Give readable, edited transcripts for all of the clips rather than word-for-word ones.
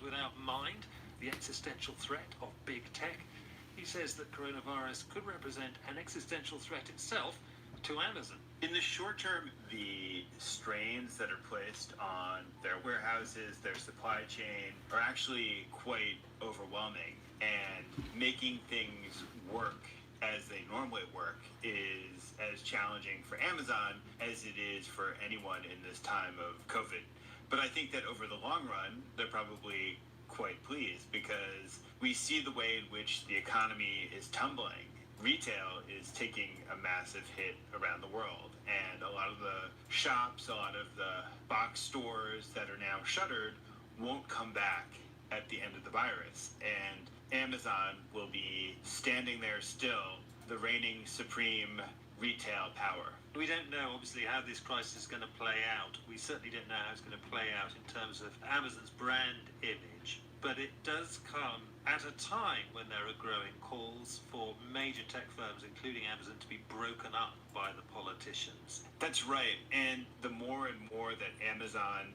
without mind the existential threat of big tech. He says that coronavirus could represent an existential threat itself to Amazon. In the short term, the strains that are placed on their warehouses, their supply chain, are actually quite overwhelming, and making things work as they normally work is as challenging for Amazon as it is for anyone in this time of COVID. But I think that over the long run, they're probably quite pleased, because we see the way in which the economy is tumbling. Retail is taking a massive hit around the world, and a lot of the shops, a lot of the box stores that are now shuttered won't come back at the end of the virus, and Amazon will be standing there still, the reigning supreme retail power. We don't know, obviously, how this crisis is going to play out. We certainly don't know how it's going to play out in terms of Amazon's brand image. But it does come at a time when there are growing calls for major tech firms, including Amazon, to be broken up by the politicians. That's right. And the more and more that Amazon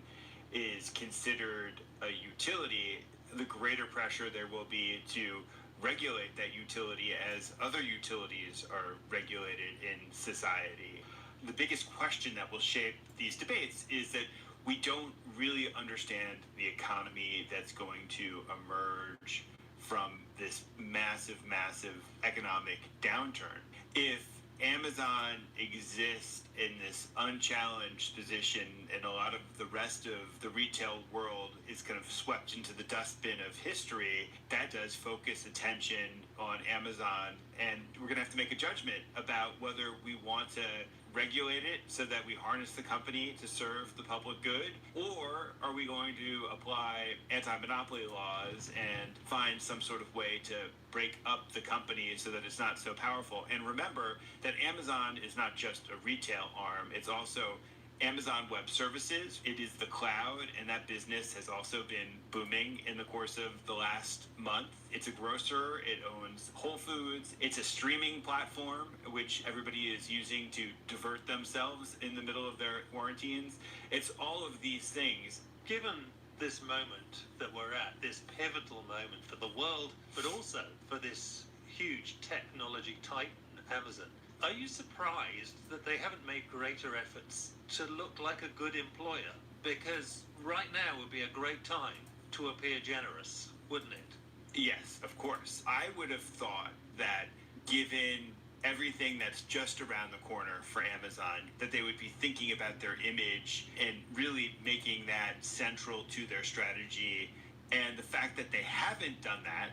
is considered a utility, the greater pressure there will be to regulate that utility as other utilities are regulated in society. The biggest question that will shape these debates is that we don't really understand the economy that's going to emerge from this massive, massive economic downturn. If Amazon exists in this unchallenged position and a lot of the rest of the retail world is kind of swept into the dustbin of history, that does focus attention on Amazon, and we're going to have to make a judgment about whether we want to regulate it so that we harness the company to serve the public good, or are we going to apply anti-monopoly laws and find some sort of way to break up the company so that it's not so powerful? And remember that Amazon is not just a retail arm, it's also Amazon Web Services. It is the cloud, and that business has also been booming in the course of the last month. It's a grocer, it owns Whole Foods, it's a streaming platform, which everybody is using to divert themselves in the middle of their quarantines. It's all of these things. Given this moment that we're at, this pivotal moment for the world, but also for this huge technology titan, Amazon, are you surprised that they haven't made greater efforts to look like a good employer? Because right now would be a great time to appear generous, wouldn't it? Yes, of course. I would have thought that given everything that's just around the corner for Amazon, that they would be thinking about their image and really making that central to their strategy. And the fact that they haven't done that,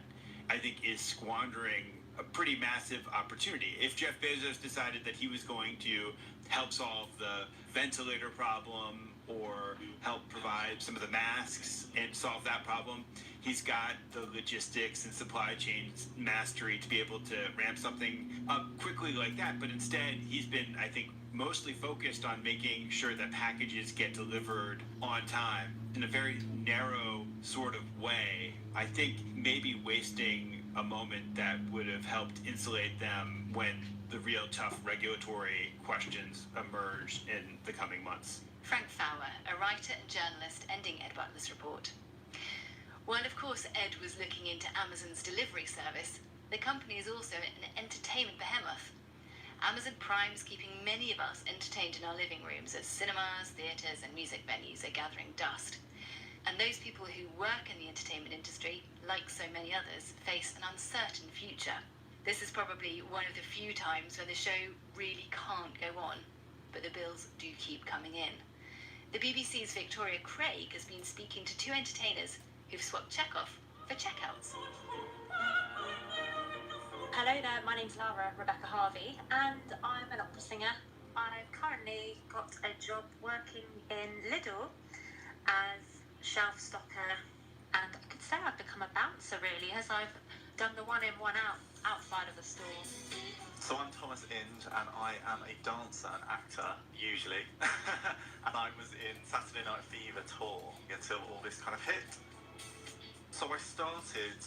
I think, is squandering a pretty massive opportunity. If Jeff Bezos decided that he was going to help solve the ventilator problem or help provide some of the masks and solve that problem, he's got the logistics and supply chain mastery to be able to ramp something up quickly like that. But instead, he's been, I think, mostly focused on making sure that packages get delivered on time in a very narrow sort of way. I think maybe wasting a moment that would have helped insulate them when the real tough regulatory questions emerged in the coming months. Frank Fowler, a writer and journalist, ending Ed Butler's report. While of course Ed was looking into Amazon's delivery service, the company is also an entertainment behemoth. Amazon Prime is keeping many of us entertained in our living rooms as cinemas, theatres and music venues are gathering dust. And those people who work in the entertainment industry, like so many others, face an uncertain future. This is probably one of the few times when the show really can't go on, but the bills do keep coming in. The BBC's Victoria Craig has been speaking to two entertainers who've swapped Chekhov for checkouts. Hello there, my name's Rebecca Harvey, and I'm an opera singer. I've currently got a job working in Lidl as shelf stocker, and I could say I've become a bouncer really, as I've done the one in, one out outside of the store. So I'm Thomas Ind, and I am a dancer and actor, usually. And I was in Saturday Night Fever tour until all this kind of hit. So I started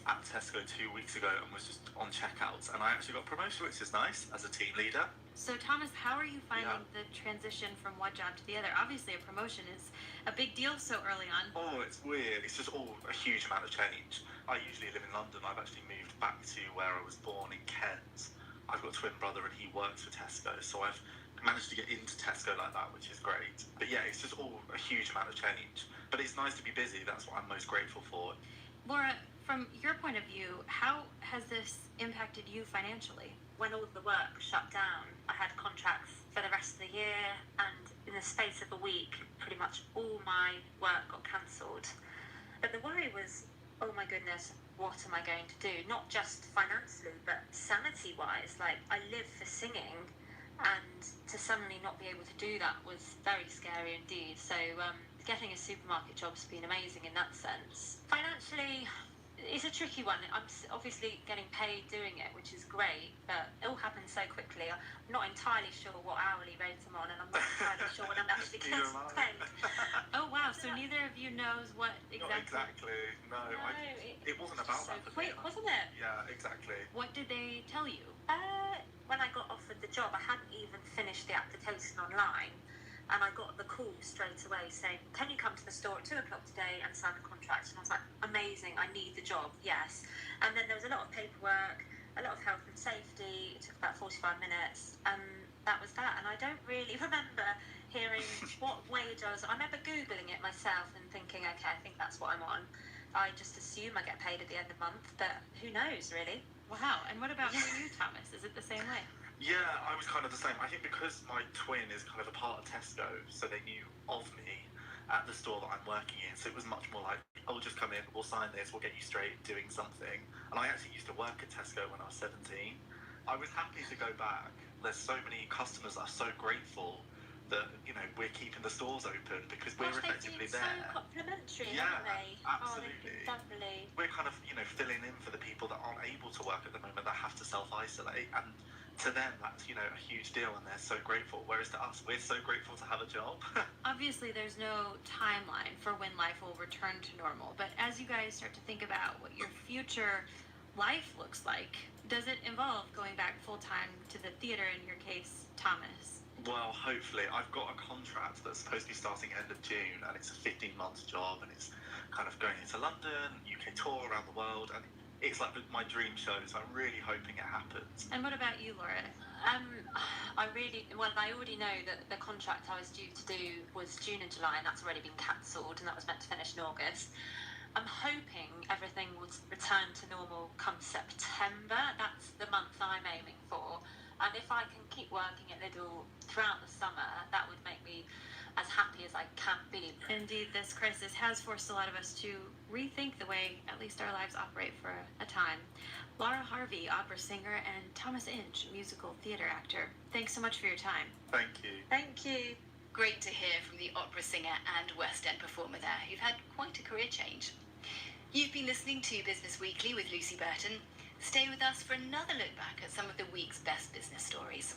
at Tesco 2 weeks ago and was just on checkouts, and I actually got promotion, which is nice, as a team leader. So, Thomas, how are you finding the transition from one job to the other? Obviously, a promotion is a big deal so early on. Oh, it's weird. It's just all a huge amount of change. I usually live in London. I've actually moved back to where I was born in Kent. I've got a twin brother and he works for Tesco, so I've managed to get into Tesco like that, which is great. But yeah, it's just all a huge amount of change. But it's nice to be busy. That's what I'm most grateful for. Laura, from your point of view, how has this impacted you financially? When all the work shut down, I had contracts for the rest of the year, and in the space of a week, pretty much all my work got cancelled. But the worry was, oh my goodness, what am I going to do? Not just financially, but sanity-wise. Like, I live for singing, and to suddenly not be able to do that was very scary indeed. So getting a supermarket job's been amazing in that sense. Financially, it's a tricky one. I'm obviously getting paid doing it, which is great, but it all happens so quickly. I'm not entirely sure what hourly rate I'm on, and I'm not entirely sure when I'm actually getting paid. Oh, wow. So neither of you knows what exactly... Not exactly. No, it wasn't about so that for quick, me. wasn't it? Yeah, exactly. What did they tell you? When I got offered the job, I hadn't even finished the application online, and I got the call straight away saying, can you come to the store at 2 o'clock today and sign a contract? And I was like, amazing, I need the job, yes. And then there was a lot of paperwork, a lot of health and safety. It took about 45 minutes, and that was that. And I don't really remember hearing what wage I was. I remember Googling it myself and thinking, okay, I think that's what I'm on. I just assume I get paid at the end of the month, but who knows, really? Wow. And what about for you, Thomas? Is it the same way? Yeah, I was kind of the same. I think because my twin is kind of a part of Tesco, so they knew of me at the store that I'm working in. So it was much more like, oh, just come in, we'll sign this, we'll get you straight doing something. And I actually used to work at Tesco when I was 17. I was happy to go back. There's so many customers that are so grateful that, you know, we're keeping the stores open because we're effectively there. So complimentary, Yeah, haven't they? absolutely. Oh, lovely. We're kind of, you know, filling in for the people that aren't able to work at the moment, that have to self-isolate. And to them, that's, you know, a huge deal, and they're so grateful. Whereas to us, we're so grateful to have a job. Obviously, there's no timeline for when life will return to normal. But as you guys start to think about what your future life looks like, does it involve going back full-time to the theater, in your case, Thomas? Well, hopefully. I've got a contract that's supposed to be starting end of June, and it's a 15-month job, and it's kind of going into London, UK tour around the world, and it's like my dream show, so I'm really hoping it happens. And what about you, Laura? I already know that the contract I was due to do was June and July, and that's already been cancelled, and that was meant to finish in August. I'm hoping everything will return to normal come September. That's the month I'm aiming for. And if I can keep working at Lidl throughout the summer, that would make me as happy as I can be. Indeed, this crisis has forced a lot of us to rethink the way at least our lives operate for a time. Laura Harvey, opera singer, and Thomas Inge, musical theater actor. Thanks so much for your time. Thank you. Thank you. Great to hear from the opera singer and West End performer there, who've had quite a career change. You've been listening to Business Weekly with Lucy Burton. Stay with us for another look back at some of the week's best business stories.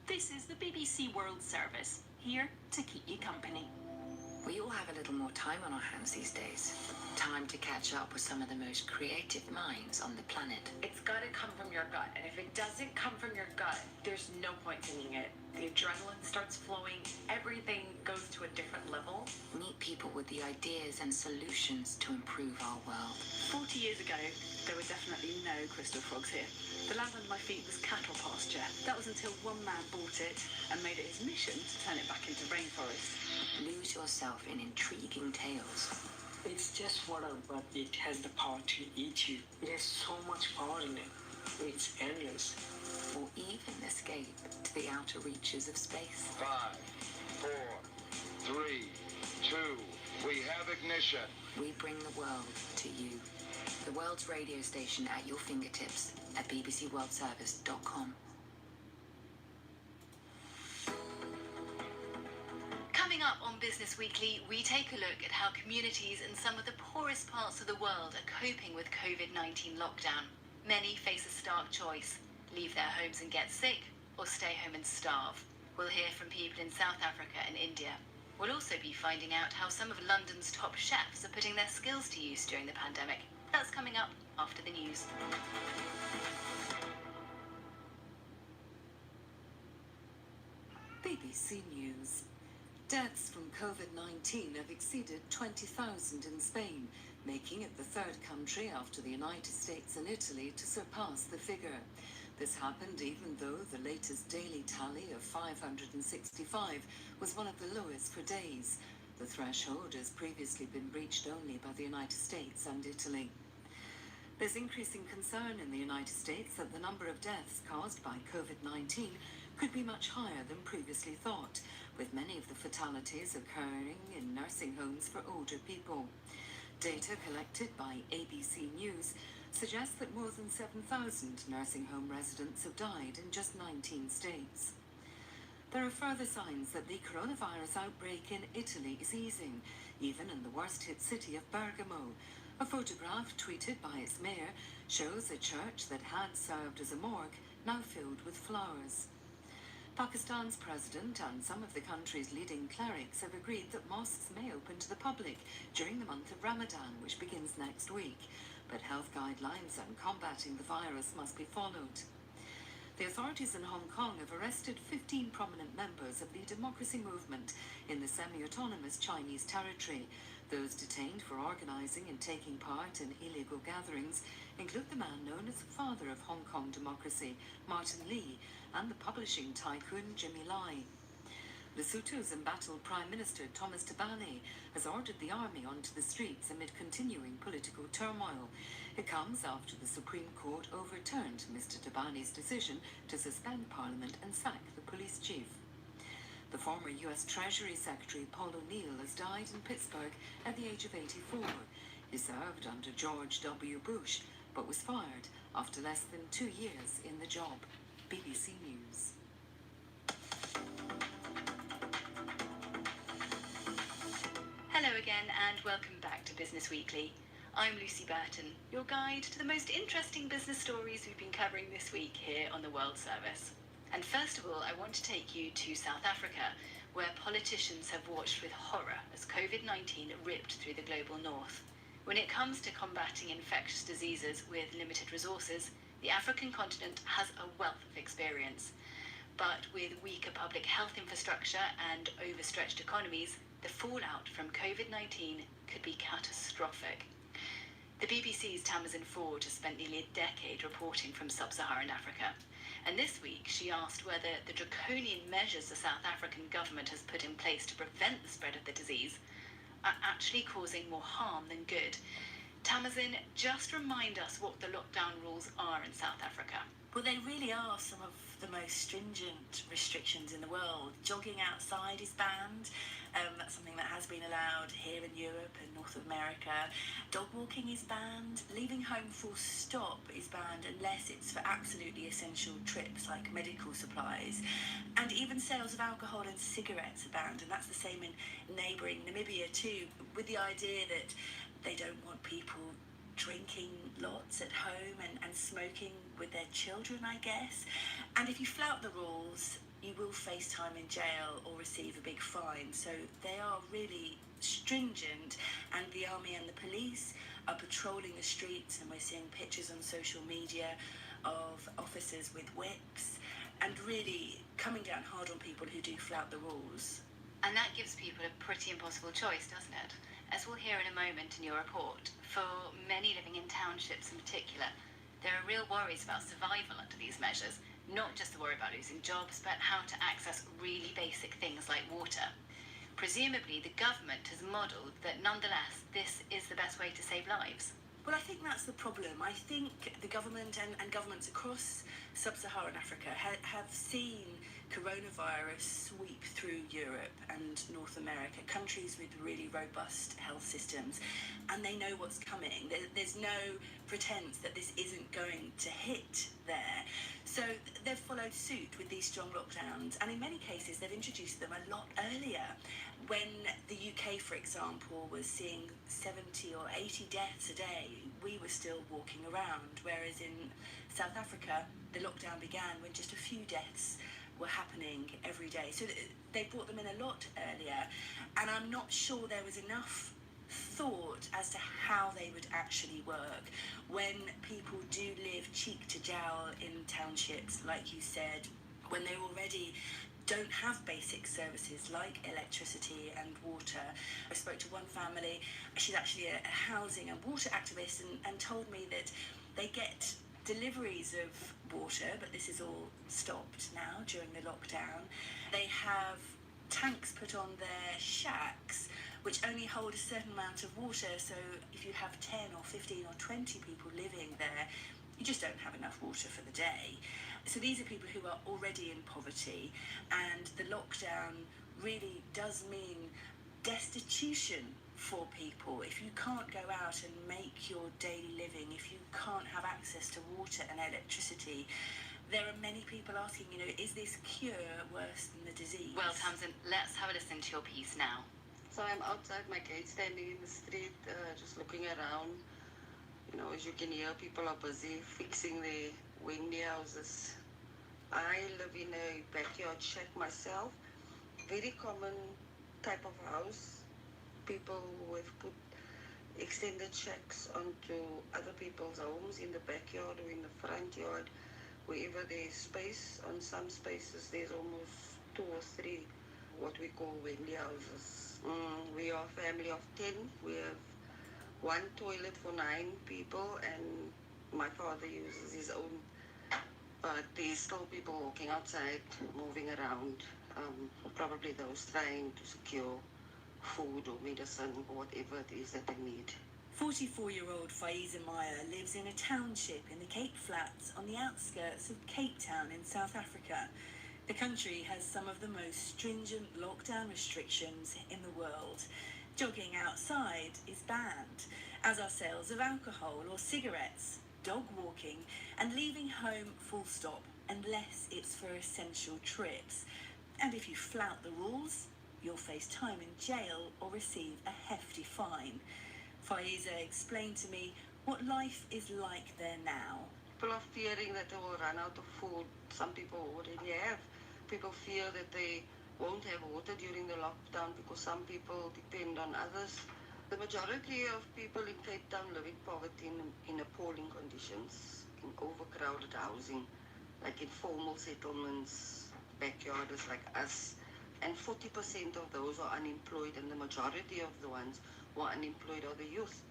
This is the BBC World Service, here to keep you company. We all have a little more time on our hands these days. Time to catch up with some of the most creative minds on the planet. It's got to come from your gut, and if it doesn't come from your gut, there's no point singing it. The adrenaline starts flowing, everything goes to a different level. Meet people with the ideas and solutions to improve our world. 40 years ago, there were definitely no crystal frogs here. The land under my feet was cattle pasture. That was until one man bought it and made it his mission to turn it back into rainforest. Lose yourself in intriguing tales. It's just water, but it has the power to eat you. It has so much power in it. It's endless. Or even escape to the outer reaches of space. 5, 4, 3, 2, we have ignition. We bring the world to you. The world's radio station at your fingertips at bbcworldservice.com. Coming up on Business Weekly, we take a look at how communities in some of the poorest parts of the world are coping with COVID-19 lockdown. Many face a stark choice: leave their homes and get sick, or stay home and starve. We'll hear from people in South Africa and India. We'll also be finding out how some of London's top chefs are putting their skills to use during the pandemic. That's coming up. after the news. BBC News. Deaths from COVID-19 have exceeded 20,000 in Spain, making it the third country after the United States and Italy to surpass the figure. This happened even though the latest daily tally of 565 was one of the lowest for days. The threshold has previously been reached only by the United States and Italy. There's increasing concern in the United States that the number of deaths caused by COVID-19 could be much higher than previously thought, with many of the fatalities occurring in nursing homes for older people. Data collected by ABC News suggests that more than 7,000 nursing home residents have died in just 19 states. There are further signs that the coronavirus outbreak in Italy is easing, even in the worst-hit city of Bergamo. A photograph tweeted by its mayor shows a church that had served as a morgue now filled with flowers. Pakistan's president and some of the country's leading clerics have agreed that mosques may open to the public during the month of Ramadan, which begins next week. But health guidelines on combating the virus must be followed. The authorities in Hong Kong have arrested 15 prominent members of the democracy movement in the semi-autonomous Chinese territory. Those detained for organising and taking part in illegal gatherings include the man known as the father of Hong Kong democracy, Martin Lee, and the publishing tycoon Jimmy Lai. Lesotho's embattled Prime Minister Thomas Tabane has ordered the army onto the streets amid continuing political turmoil. It comes after the Supreme Court overturned Mr. Tabane's decision to suspend Parliament and sack the police chief. The former U.S. Treasury Secretary Paul O'Neill has died in Pittsburgh at the age of 84. He served under George W. Bush, but was fired after less than 2 years in the job. BBC News. Hello again and welcome back to Business Weekly. I'm Lucy Burton, your guide to the most interesting business stories we've been covering this week here on the World Service. And first of all, I want to take you to South Africa, where politicians have watched with horror as COVID-19 ripped through the global north. When it comes to combating infectious diseases with limited resources, the African continent has a wealth of experience. But with weaker public health infrastructure and overstretched economies, the fallout from COVID-19 could be catastrophic. The BBC's Tamazin Ford has spent nearly a decade reporting from sub-Saharan Africa. And this week, she asked whether the draconian measures the South African government has put in place to prevent the spread of the disease are actually causing more harm than good. Tamazin, just remind us what the lockdown rules are in South Africa. Well, they really are some of the most stringent restrictions in the world. Jogging outside is banned. That's something that has been allowed here in Europe and North America. Dog walking is banned. Leaving home full stop is banned unless it's for absolutely essential trips like medical supplies. And even sales of alcohol and cigarettes are banned, and that's the same in neighbouring Namibia too, with the idea that they don't want people drinking lots at home and smoking with their children, I guess. And if you flout the rules, you will face time in jail or receive a big fine. So they are really stringent, and the army and the police are patrolling the streets, and we're seeing pictures on social media of officers with whips and really coming down hard on people who do flout the rules. And that gives people a pretty impossible choice, doesn't it? As we'll hear in a moment in your report, for many living in townships in particular, there are real worries about survival under these measures. Not just the worry about losing jobs, but how to access really basic things like water. Presumably, the government has modelled that nonetheless, this is the best way to save lives. Well, I think that's the problem. I think the government and governments across sub-Saharan Africa have seen coronavirus sweep through Europe and North America, countries with really robust health systems, and they know what's coming. There's no pretense that this isn't going to hit there. So they've followed suit with these strong lockdowns, and in many cases they've introduced them a lot earlier. When the UK, for example, was seeing 70 or 80 deaths a day, we were still walking around, whereas in South Africa, the lockdown began when just a few deaths were happening every day. So they brought them in a lot earlier, and I'm not sure there was enough thought as to how they would actually work when people do live cheek to jowl in townships, like you said, when they already don't have basic services like electricity and water. I spoke to one family, she's actually a housing and water activist, and told me that they get deliveries of water, but this is all stopped now during the lockdown. They have tanks put on their shacks which only hold a certain amount of water, so if you have 10 or 15 or 20 people living there, you just don't have enough water for the day. So these are people who are already in poverty, and the lockdown really does mean destitution for people. If you can't go out and make your daily living, if you can't have access to water and electricity, there are many people asking, is this cure worse than the disease? Well, Tamsin, let's have a listen to your piece now. So I'm outside my gate, standing in the street, just looking around. As you can hear, people are busy fixing their windy houses. I live in a backyard shack myself. Very common type of house. People who have put extended shacks onto other people's homes in the backyard or in the front yard, wherever there's space. On some spaces, there's almost 2 or 3 what we call windy houses. We are a family of 10. We have 1 toilet for 9 people, and my father uses his own. But there's still people walking outside, moving around, probably those trying to secure food or medicine or whatever it is that they need. 44-year-old Faiza Meyer lives in a township in the Cape Flats on the outskirts of Cape Town in South Africa. The country has some of the most stringent lockdown restrictions in the world. Jogging outside is banned, as are sales of alcohol or cigarettes, dog walking, and leaving home full stop, unless it's for essential trips. And if you flout the rules, you'll face time in jail or receive a hefty fine. Faiza explained to me what life is like there now. People are fearing that they will run out of food. Some people already have. People fear that they won't have water during the lockdown because some people depend on others. The majority of people in Cape Town live in poverty in appalling conditions, in overcrowded housing, like informal settlements, backyarders like us. And 40% of those are unemployed, and the majority of the ones who are unemployed are the youth.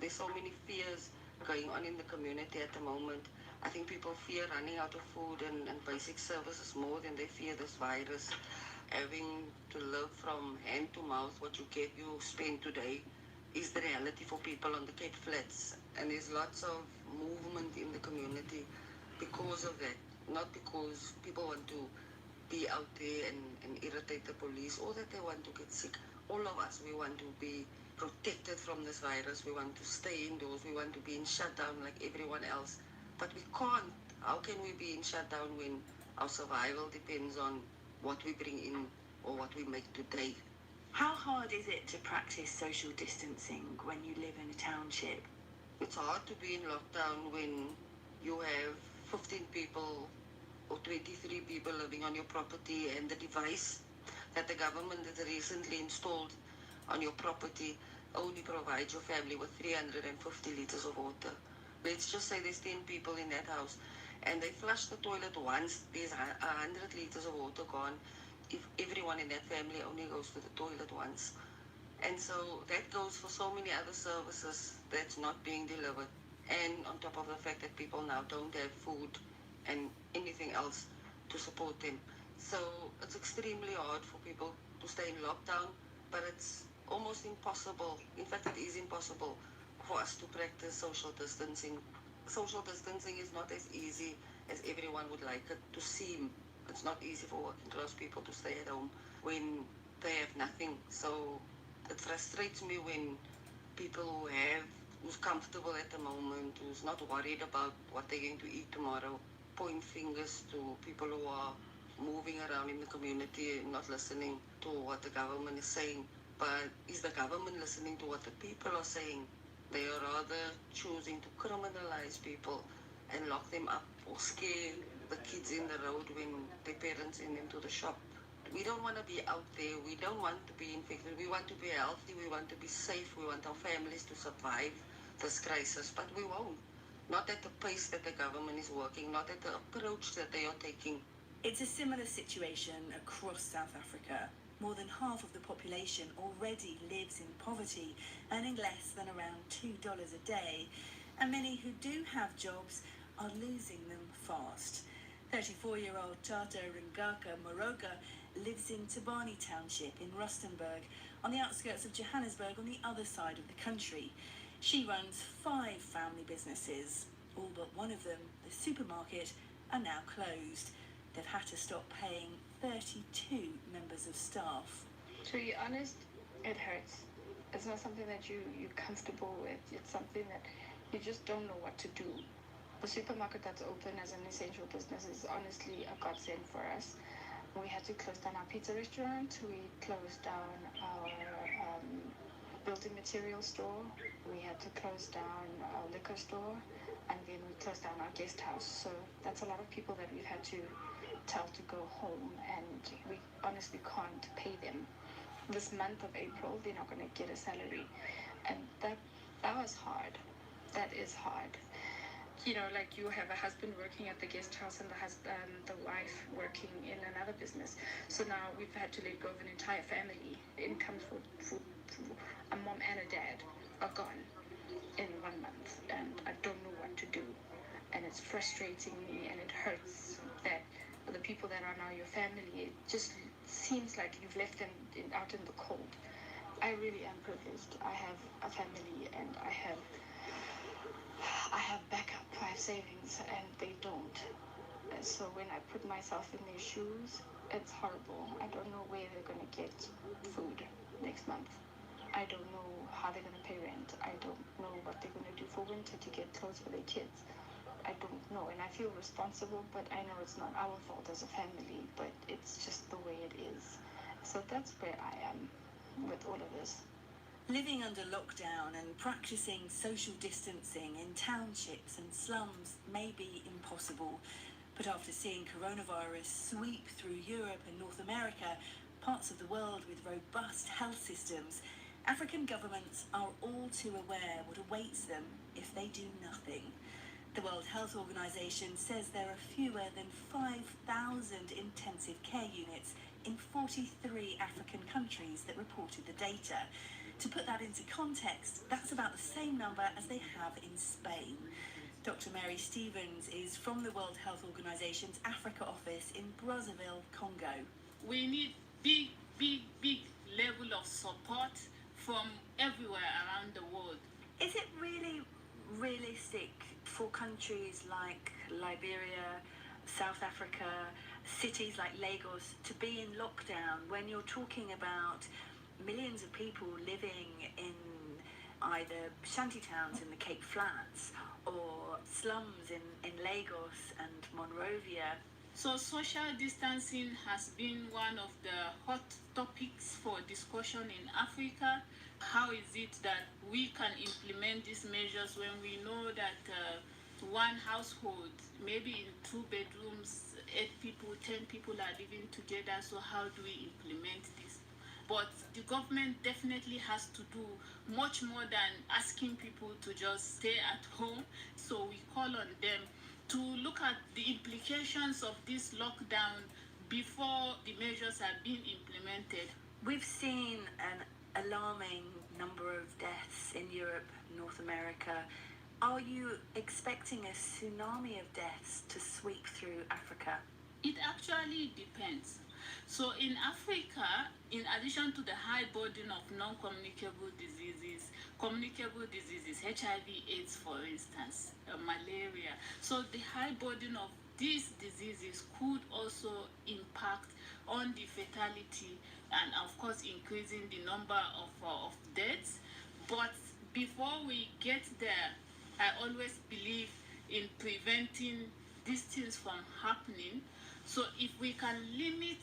There's so many fears going on in the community at the moment. I think people fear running out of food and basic services more than they fear this virus. Having to live from hand to mouth, what you get, you spend today, is the reality for people on the Cape Flats. And there's lots of movement in the community because of that. Not because people want to be out there and irritate the police or that they want to get sick. All of us, we want to be protected from this virus. We want to stay indoors. We want to be in shutdown like everyone else. But we can't. How can we be in shutdown when our survival depends on what we bring in or what we make today? How hard is it to practice social distancing when you live in a township? It's hard to be in lockdown when you have 15 people or 23 people living on your property, and the device that the government has recently installed on your property only provides your family with 350 liters of water. Let's just say there's 10 people in that house and they flush the toilet once, there's 100 liters of water gone if everyone in that family only goes to the toilet once. And so that goes for so many other services that's not being delivered. And on top of the fact that people now don't have food and anything else to support them. So it's extremely hard for people to stay in lockdown, but it's almost impossible. In fact, it is impossible for us to practice social distancing. Social distancing is not as easy as everyone would like it to seem. It's not easy for working class people to stay at home when they have nothing. So it frustrates me when people who's comfortable at the moment, who's not worried about what they're going to eat tomorrow, point fingers to people who are moving around in the community and not listening to what the government is saying. But is the government listening to what the people are saying? They are rather choosing to criminalize people and lock them up or scare the kids in the road when their parents send them to the shop to We don't want to be out there. We don't want to be infected. We want to be healthy. We want to be safe. We want our families to survive this crisis, but we won't. Not at the pace that the government is working, not at the approach that they are taking. It's a similar situation across South Africa. More than half of the population already lives in poverty, earning less than around $2 a day, and many who do have jobs are losing them fast. 34-year-old Tata Ringaka Moroga lives in Tabani Township in Rustenburg, on the outskirts of Johannesburg on the other side of the country. She runs 5 family businesses. All but one of them, the supermarket, are now closed. They've had to stop paying 32 members of staff. To be honest, it hurts. It's not something that you're comfortable with. It's something that you just don't know what to do. The supermarket that's open as an essential business is honestly a godsend for us. We had to close down our pizza restaurant. We closed down our building material store. We had to close down our liquor store. And then we closed down our guest house. So that's a lot of people that we've had to tell to go home, and we honestly can't pay them. This month of April, they're not going to get a salary. And that was hard. That is hard. You know, like you have a husband working at the guest house and the wife working in another business. So now we've had to let go of an entire family. Incomes for a mom and a dad are gone in 1 month, and I don't know what to do. And it's frustrating me, and it hurts that the people that are now your family, it just seems like you've left them out in the cold. I really am privileged. I have a family, and I have backup, I have savings, and they don't. So when I put myself in their shoes, it's horrible. I don't know where they're going to get food next month. I don't know how they're going to pay rent. I don't know what they're going to do for winter to get clothes for their kids. I don't know, and I feel responsible, but I know it's not our fault as a family, but it's just the way it is. So that's where I am with all of this. Living under lockdown and practicing social distancing in townships and slums may be impossible, but after seeing coronavirus sweep through Europe and North America, parts of the world with robust health systems, African governments are all too aware what awaits them if they do nothing. The World Health Organization says there are fewer than 5,000 intensive care units in 43 African countries that reported the data. To put that into context, that's about the same number as they have in Spain. Dr. Mary Stevens is from the World Health Organization's Africa office in Brazzaville, Congo. We need big level of support from everywhere around the world. Is it really realistic for countries like Liberia, South Africa, cities like Lagos to be in lockdown when you're talking about millions of people living in either shantytowns in the Cape Flats or slums in Lagos and Monrovia? So social distancing has been one of the hot topics for discussion in Africa. How is it that we can implement these measures when we know that one household, maybe in 2 bedrooms, 8 people, 10 people are living together, so how do we implement this? But the government definitely has to do much more than asking people to just stay at home. So we call on them to look at the implications of this lockdown before the measures are being implemented. We've seen an alarming number of deaths in Europe, North America. Are you expecting a tsunami of deaths to sweep through Africa? It actually depends. So in Africa, in addition to the high burden of non-communicable diseases, communicable diseases, HIV/AIDS for instance, malaria, so the high burden of these diseases could also impact on the fatality and of course increasing the number of deaths. But before we get there, I always believe in preventing these things from happening. So if we can limit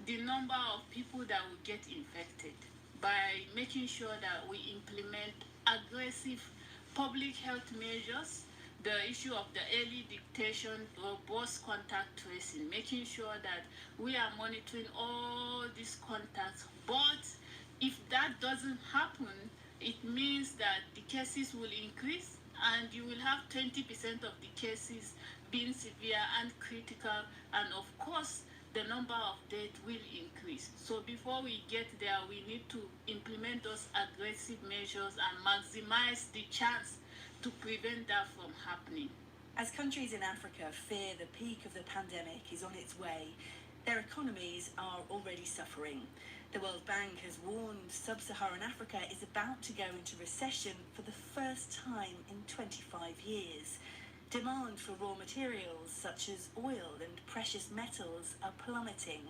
the number of people that will get infected by making sure that we implement aggressive public health measures the issue of the early detection, robust contact tracing, making sure that we are monitoring all these contacts. But if that doesn't happen, it means that the cases will increase and you will have 20% of the cases being severe and critical, and of course the number of deaths will increase. So before we get there, we need to implement those aggressive measures and maximize the chance to prevent that from happening. As countries in Africa fear the peak of the pandemic is on its way, their economies are already suffering. The World Bank has warned sub-Saharan Africa is about to go into recession for the first time in 25 years. Demand for raw materials such as oil and precious metals are plummeting.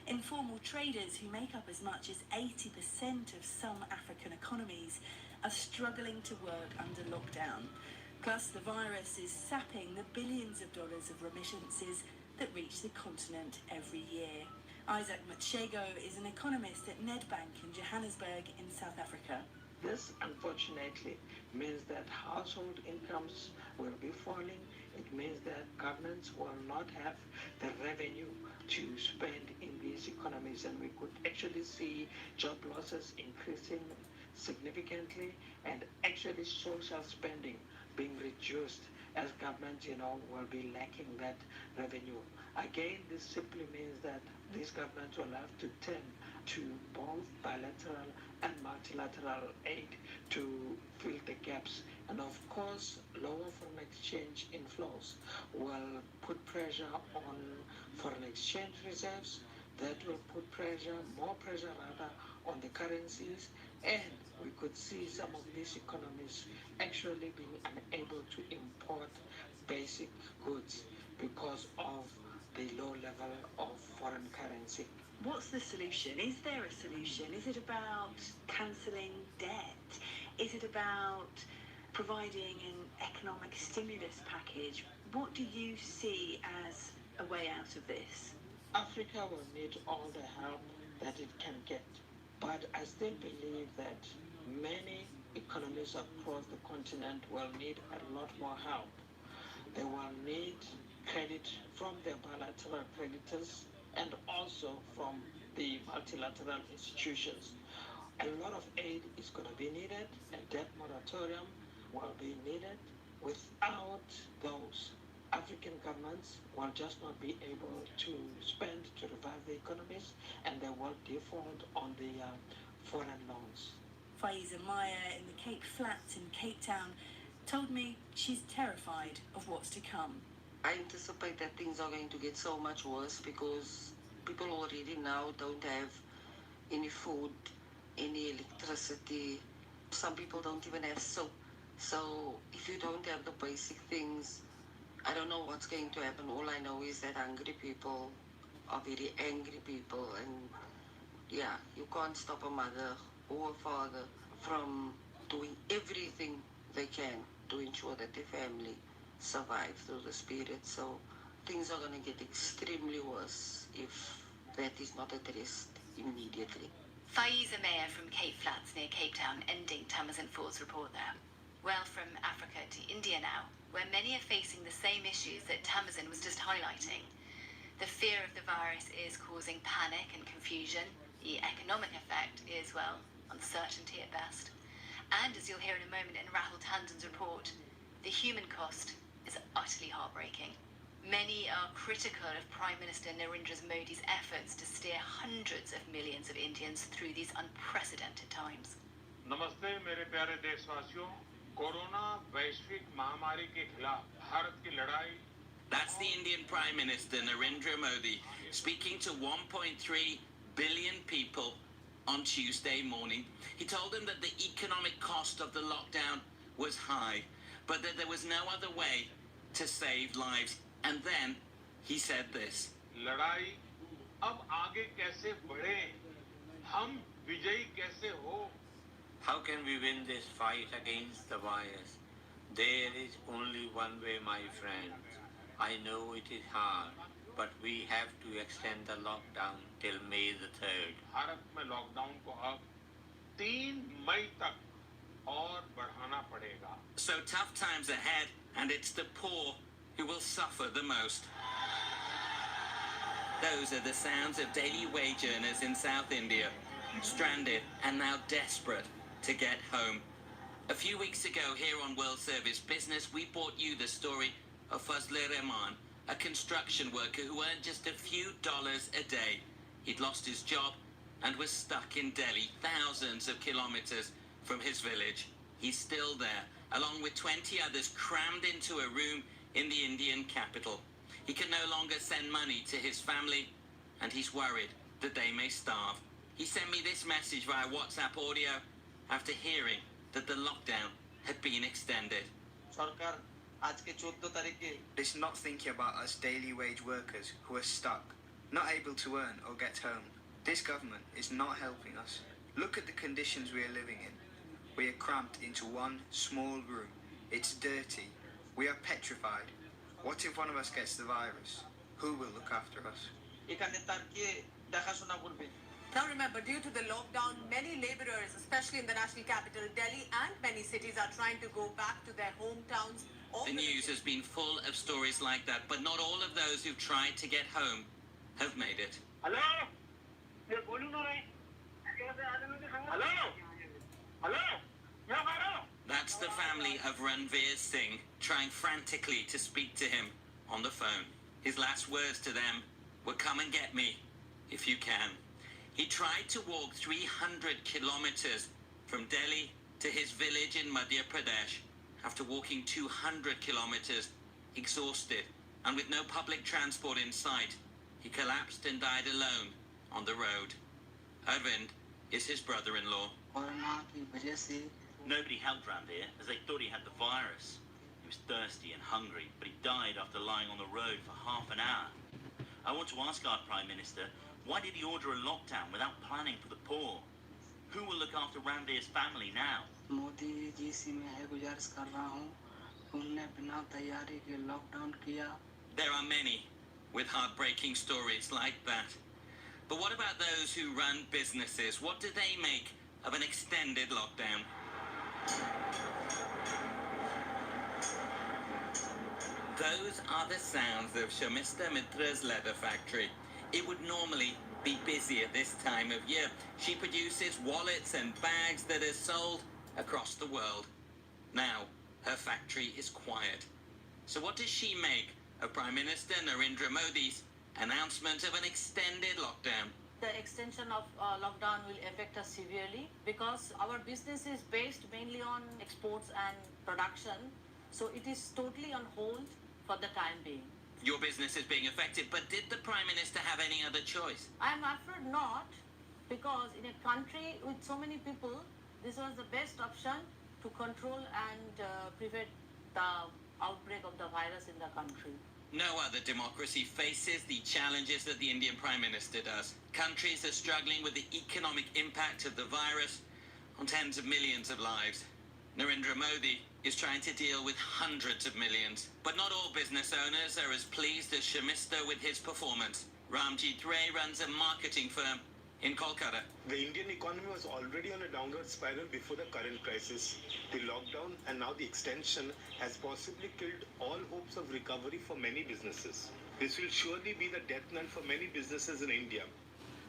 Informal traders, who make up as much as 80% of some African economies, are struggling to work under lockdown. Plus, the virus is sapping the billions of dollars of remittances that reach the continent every year. Isaac Mutshego is an economist at Nedbank in Johannesburg in South Africa. This, unfortunately, means that household incomes will be falling. It means that governments will not have the revenue to spend in these economies, and we could actually see job losses increasing significantly, and actually social spending being reduced as governments, will be lacking that revenue. Again, this simply means that these governments will have to turn to both bilateral and multilateral aid to fill the gaps. And of course, lower foreign exchange inflows will put pressure on foreign exchange reserves. That will put more pressure rather, on the currencies, and we could see some of these economies actually being unable to import basic goods because of the low level of foreign currency. What's the solution? Is there a solution? Is it about cancelling debt? Is it about providing an economic stimulus package? What do you see as a way out of this? Africa will need all the help that it can get, but I still believe that many economies across the continent will need a lot more help. They will need credit from their bilateral creditors and also from the multilateral institutions. A lot of aid is going to be needed. A debt moratorium will be needed. Without those, African governments will just not be able to spend to revive the economies, and they will default on the foreign loans. Faiza Maya in the Cape Flats in Cape Town told me she's terrified of what's to come. I anticipate that things are going to get so much worse because people already now don't have any food, any electricity. Some people don't even have soap. So if you don't have the basic things, I don't know what's going to happen. All I know is that hungry people are very angry people, and yeah, you can't stop a mother or a father from doing everything they can to ensure that their family survive through this period. So things are going to get extremely worse if that is not addressed immediately. Faiza Maya from Cape Flats near Cape Town, ending Tamazin Ford's report there. Well, from Africa to India now, where many are facing the same issues that Tamazin was just highlighting. The fear of the virus is causing panic and confusion. The economic effect is, well, uncertainty at best. And as you'll hear in a moment in Rahul Tandon's report, the human cost is utterly heartbreaking. Many are critical of Prime Minister Narendra Modi's efforts to steer hundreds of millions of Indians through these unprecedented times. नमस्ते मेरे प्यारे देशवासियों, corona वैश्विक महामारी के खिलाफ भारत की लड़ाई. That's the Indian Prime Minister Narendra Modi speaking to 1.3 billion people on Tuesday morning. He told them that the economic cost of the lockdown was high, but that there was no other way to save lives. And then he said this. लड़ाई अब आगे कैसे बढ़े? हम विजयी कैसे हो? How can we win this fight against the virus? There is only one way, my friends. I know it is hard, but we have to extend the lockdown till May the 3rd. Bharat में lockdown को अब 3 मई तक और बढ़ाना पड़ेगा। So tough times ahead, and it's the poor who will suffer the most. Those are the sounds of daily wage earners in South India, stranded and now desperate to get home. A few weeks ago here on World Service Business, we brought you the story of Fazle Rahman, a construction worker who earned just a few dollars a day. He'd lost his job and was stuck in Delhi, thousands of kilometers from his village. He's still there, along with 20 others crammed into a room in the Indian capital. He can no longer send money to his family, and he's worried that they may starve. He sent me this message via WhatsApp audio after hearing that the lockdown had been extended. It's not thinking about us daily wage workers who are stuck, not able to earn or get home. This government is not helping us. Look at the conditions we are living in. We are cramped into one small room. It's dirty. We are petrified. What if one of us gets the virus? Who will look after us? Now remember, due to the lockdown, many labourers, especially in the national capital, Delhi, and many cities are trying to go back to their hometowns. The news has been full of stories like that, but not all of those who've tried to get home have made it. Hello? That's the family of Ranveer Singh trying frantically to speak to him on the phone. His last words to them were, "Come and get me, if you can." He tried to walk 300 kilometers from Delhi to his village in Madhya Pradesh. After walking 200 kilometers, exhausted and with no public transport in sight, he collapsed and died alone on the road. Arvind is his brother-in-law. Nobody helped Ranveer as they thought he had the virus. He was thirsty and hungry, but he died after lying on the road for half an hour. I want to ask our Prime Minister, why did he order a lockdown without planning for the poor? Who will look after Ranveer's family now? Modi ji से मैं गुजारिश कर रहा हूँ उनने बिना तैयारी के लॉकडाउन किया. There are many with heartbreaking stories like that. But what about those who run businesses? What do they make of an extended lockdown? Those are the sounds of Shamista Mitra's leather factory. It would normally be busy at this time of year. She produces wallets and bags that are sold across the world. Now, her factory is quiet. So what does she make of Prime Minister Narendra Modi's announcement of an extended lockdown? The extension of lockdown will affect us severely because our business is based mainly on exports and production. So it is totally on hold for the time being. Your business is being affected, but did the Prime Minister have any other choice? I am afraid not, because in a country with so many people, this was the best option to control and prevent the outbreak of the virus in the country. No other democracy faces the challenges that the Indian Prime Minister does. Countries are struggling with the economic impact of the virus on tens of millions of lives. Narendra Modi is trying to deal with hundreds of millions. But not all business owners are as pleased as Shamista with his performance. Ramjit Ray runs a marketing firm in Kolkata. The Indian economy was already on a downward spiral before the current crisis. The lockdown and now the extension has possibly killed all hopes of recovery for many businesses. This will surely be the death knell for many businesses in India.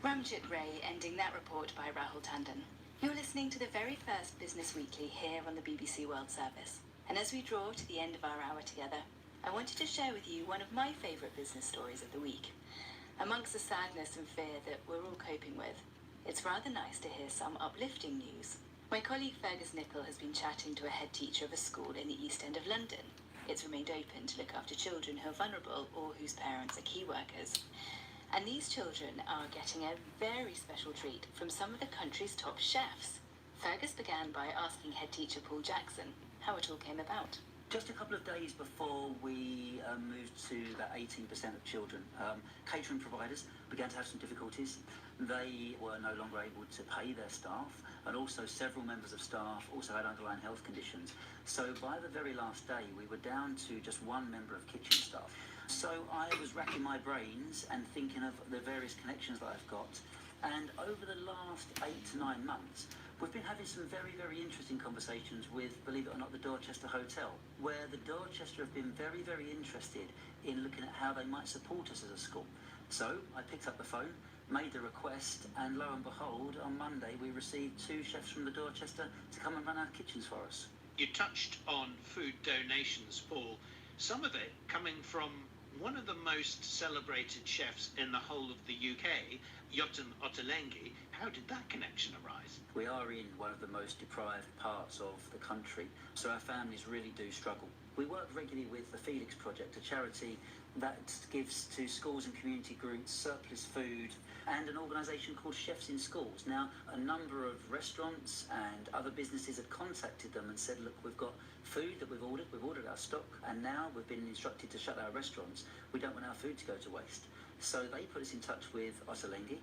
Ramjit Ray ending that report by Rahul Tandon. You're listening to the very first Business Weekly here on the BBC World Service. And as we draw to the end of our hour together, I wanted to share with you one of my favourite business stories of the week. Amongst the sadness and fear that we're all coping with, it's rather nice to hear some uplifting news. My colleague Fergus Nichol has been chatting to a head teacher of a school in the East End of London. It's remained open to look after children who are vulnerable or whose parents are key workers. And these children are getting a very special treat from some of the country's top chefs. Fergus began by asking head teacher Paul Jackson how it all came about. Just a couple of days before we moved to that 18% of children, catering providers began to have some difficulties. They were no longer able to pay their staff, and also several members of staff also had underlying health conditions. So by the very last day, we were down to just one member of kitchen staff. So I was racking my brains and thinking of the various connections that I've got And over the last 8 to 9 months, we've been having some very, very interesting conversations with, believe it or not, the Dorchester Hotel, where the Dorchester have been very, very interested in looking at how they might support us as a school. So I picked up the phone, made the request, and lo and behold, on Monday we received 2 chefs from the Dorchester to come and run our kitchens for us. You touched on food donations, Paul. Some of it coming from one of the most celebrated chefs in the whole of the UK, Yotam Ottolenghi. How did that connection arise? We are in one of the most deprived parts of the country, so our families really do struggle. We work regularly with the Felix Project, a charity that gives to schools and community groups surplus food, and an organisation called Chefs in Schools. Now, a number of restaurants and other businesses had contacted them and said, look, we've got food that we've ordered our stock, and now we've been instructed to shut our restaurants. We don't want our food to go to waste. So they put us in touch with Ottolenghi,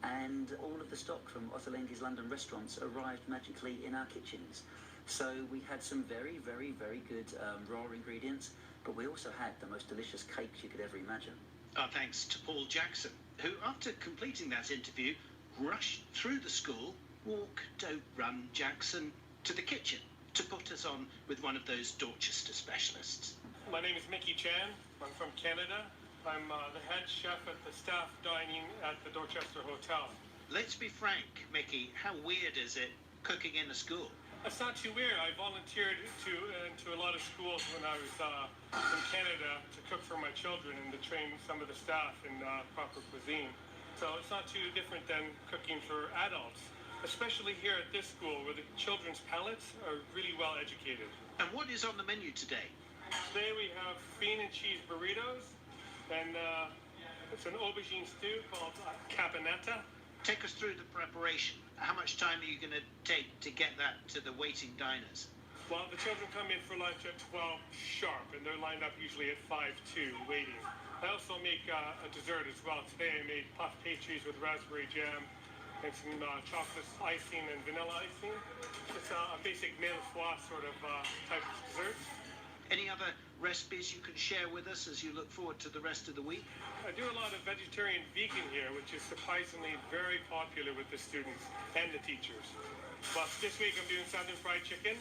and all of the stock from Ottolenghi's London restaurants arrived magically in our kitchens. So we had some very, very, very good raw ingredients, but we also had the most delicious cakes you could ever imagine. Our thanks to Paul Jackson, who, after completing that interview, rushed through the school, walk, don't run, Jackson, to the kitchen to put us on with one of those Dorchester specialists. My name is Mickey Chan. I'm from Canada. I'm the head chef at the staff dining at the Dorchester Hotel. Let's be frank, Mickey, how weird is it cooking in a school? It's not too weird. I volunteered to a lot of schools when I was in Canada to cook for my children and to train some of the staff in proper cuisine. So it's not too different than cooking for adults, especially here at this school where the children's palates are really well educated. And what is on the menu today? Today we have bean and cheese burritos, and it's an aubergine stew called caponetta. Take us through the preparation. How much time are you going to take to get that to the waiting diners? Well, the children come in for lunch at 12 sharp, and they're lined up usually at 5:02 waiting. I also make a dessert as well. Today I made puff pastries with raspberry jam and some chocolate icing and vanilla icing. It's a basic mille-froid sort of type of dessert. Any other recipes you can share with us as you look forward to the rest of the week? I do a lot of vegetarian vegan here, which is surprisingly very popular with the students and the teachers. But this week I'm doing Southern fried chicken,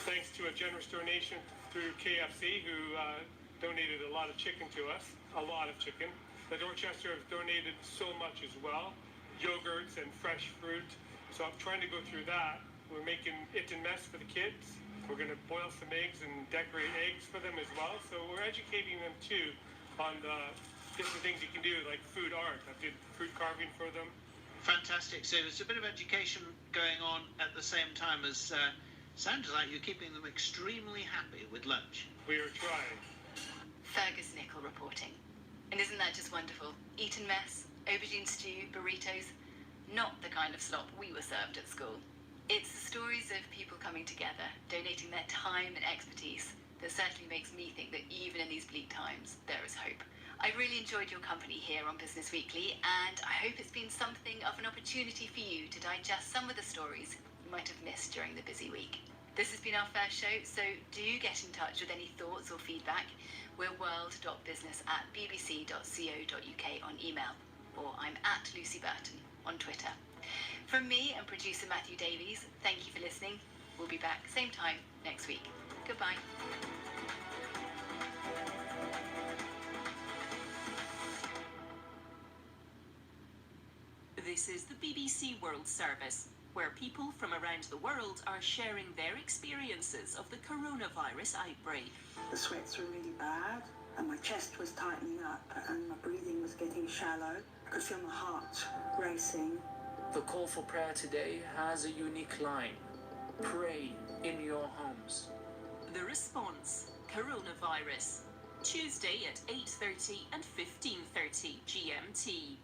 thanks to a generous donation through KFC, who donated a lot of chicken to us, a lot of chicken. The Dorchester has donated so much as well, yogurts and fresh fruit. So I'm trying to go through that. We're making it and mess for the kids. We're going to boil some eggs and decorate eggs for them as well. So we're educating them too on the different things you can do, like food art. I did fruit carving for them. Fantastic. So there's a bit of education going on at the same time as sounds like you're keeping them extremely happy with lunch. We are trying. Fergus Nickel reporting. And isn't that just wonderful? Eat and mess, aubergine stew, burritos. Not the kind of slop we were served at school. It's the stories of people coming together, donating their time and expertise, that certainly makes me think that even in these bleak times, there is hope. I really enjoyed your company here on Business Weekly, and I hope it's been something of an opportunity for you to digest some of the stories you might have missed during the busy week. This has been our first show, so do get in touch with any thoughts or feedback. We're world.business@bbc.co.uk on email, or I'm at Lucy Burton on Twitter. From me and producer Matthew Davies, thank you for listening. We'll be back same time next week. Goodbye. This is the BBC World Service, where people from around the world are sharing their experiences of the coronavirus outbreak. The sweats were really bad, and my chest was tightening up, and my breathing was getting shallow. I could feel my heart racing. The call for prayer today has a unique line. Pray in your homes. The response, coronavirus, Tuesday at 8:30 and 15:30 GMT.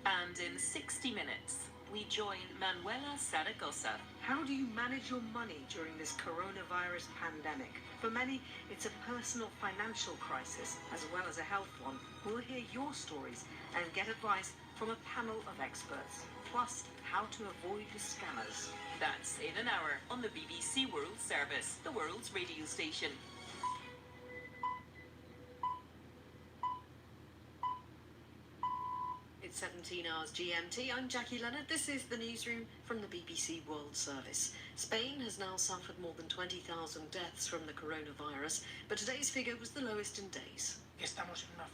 And in 60 minutes, we join Manuela Saragossa. How do you manage your money during this coronavirus pandemic? For many, it's a personal financial crisis as well as a health one. We'll hear your stories and get advice from a panel of experts, plus how to avoid the scammers. That's in an hour on the BBC World Service, the world's radio station. It's 17 hours GMT. I'm Jackie Leonard. This is the newsroom from the BBC World Service. Spain has now suffered more than 20,000 deaths from the coronavirus, but today's figure was the lowest in days.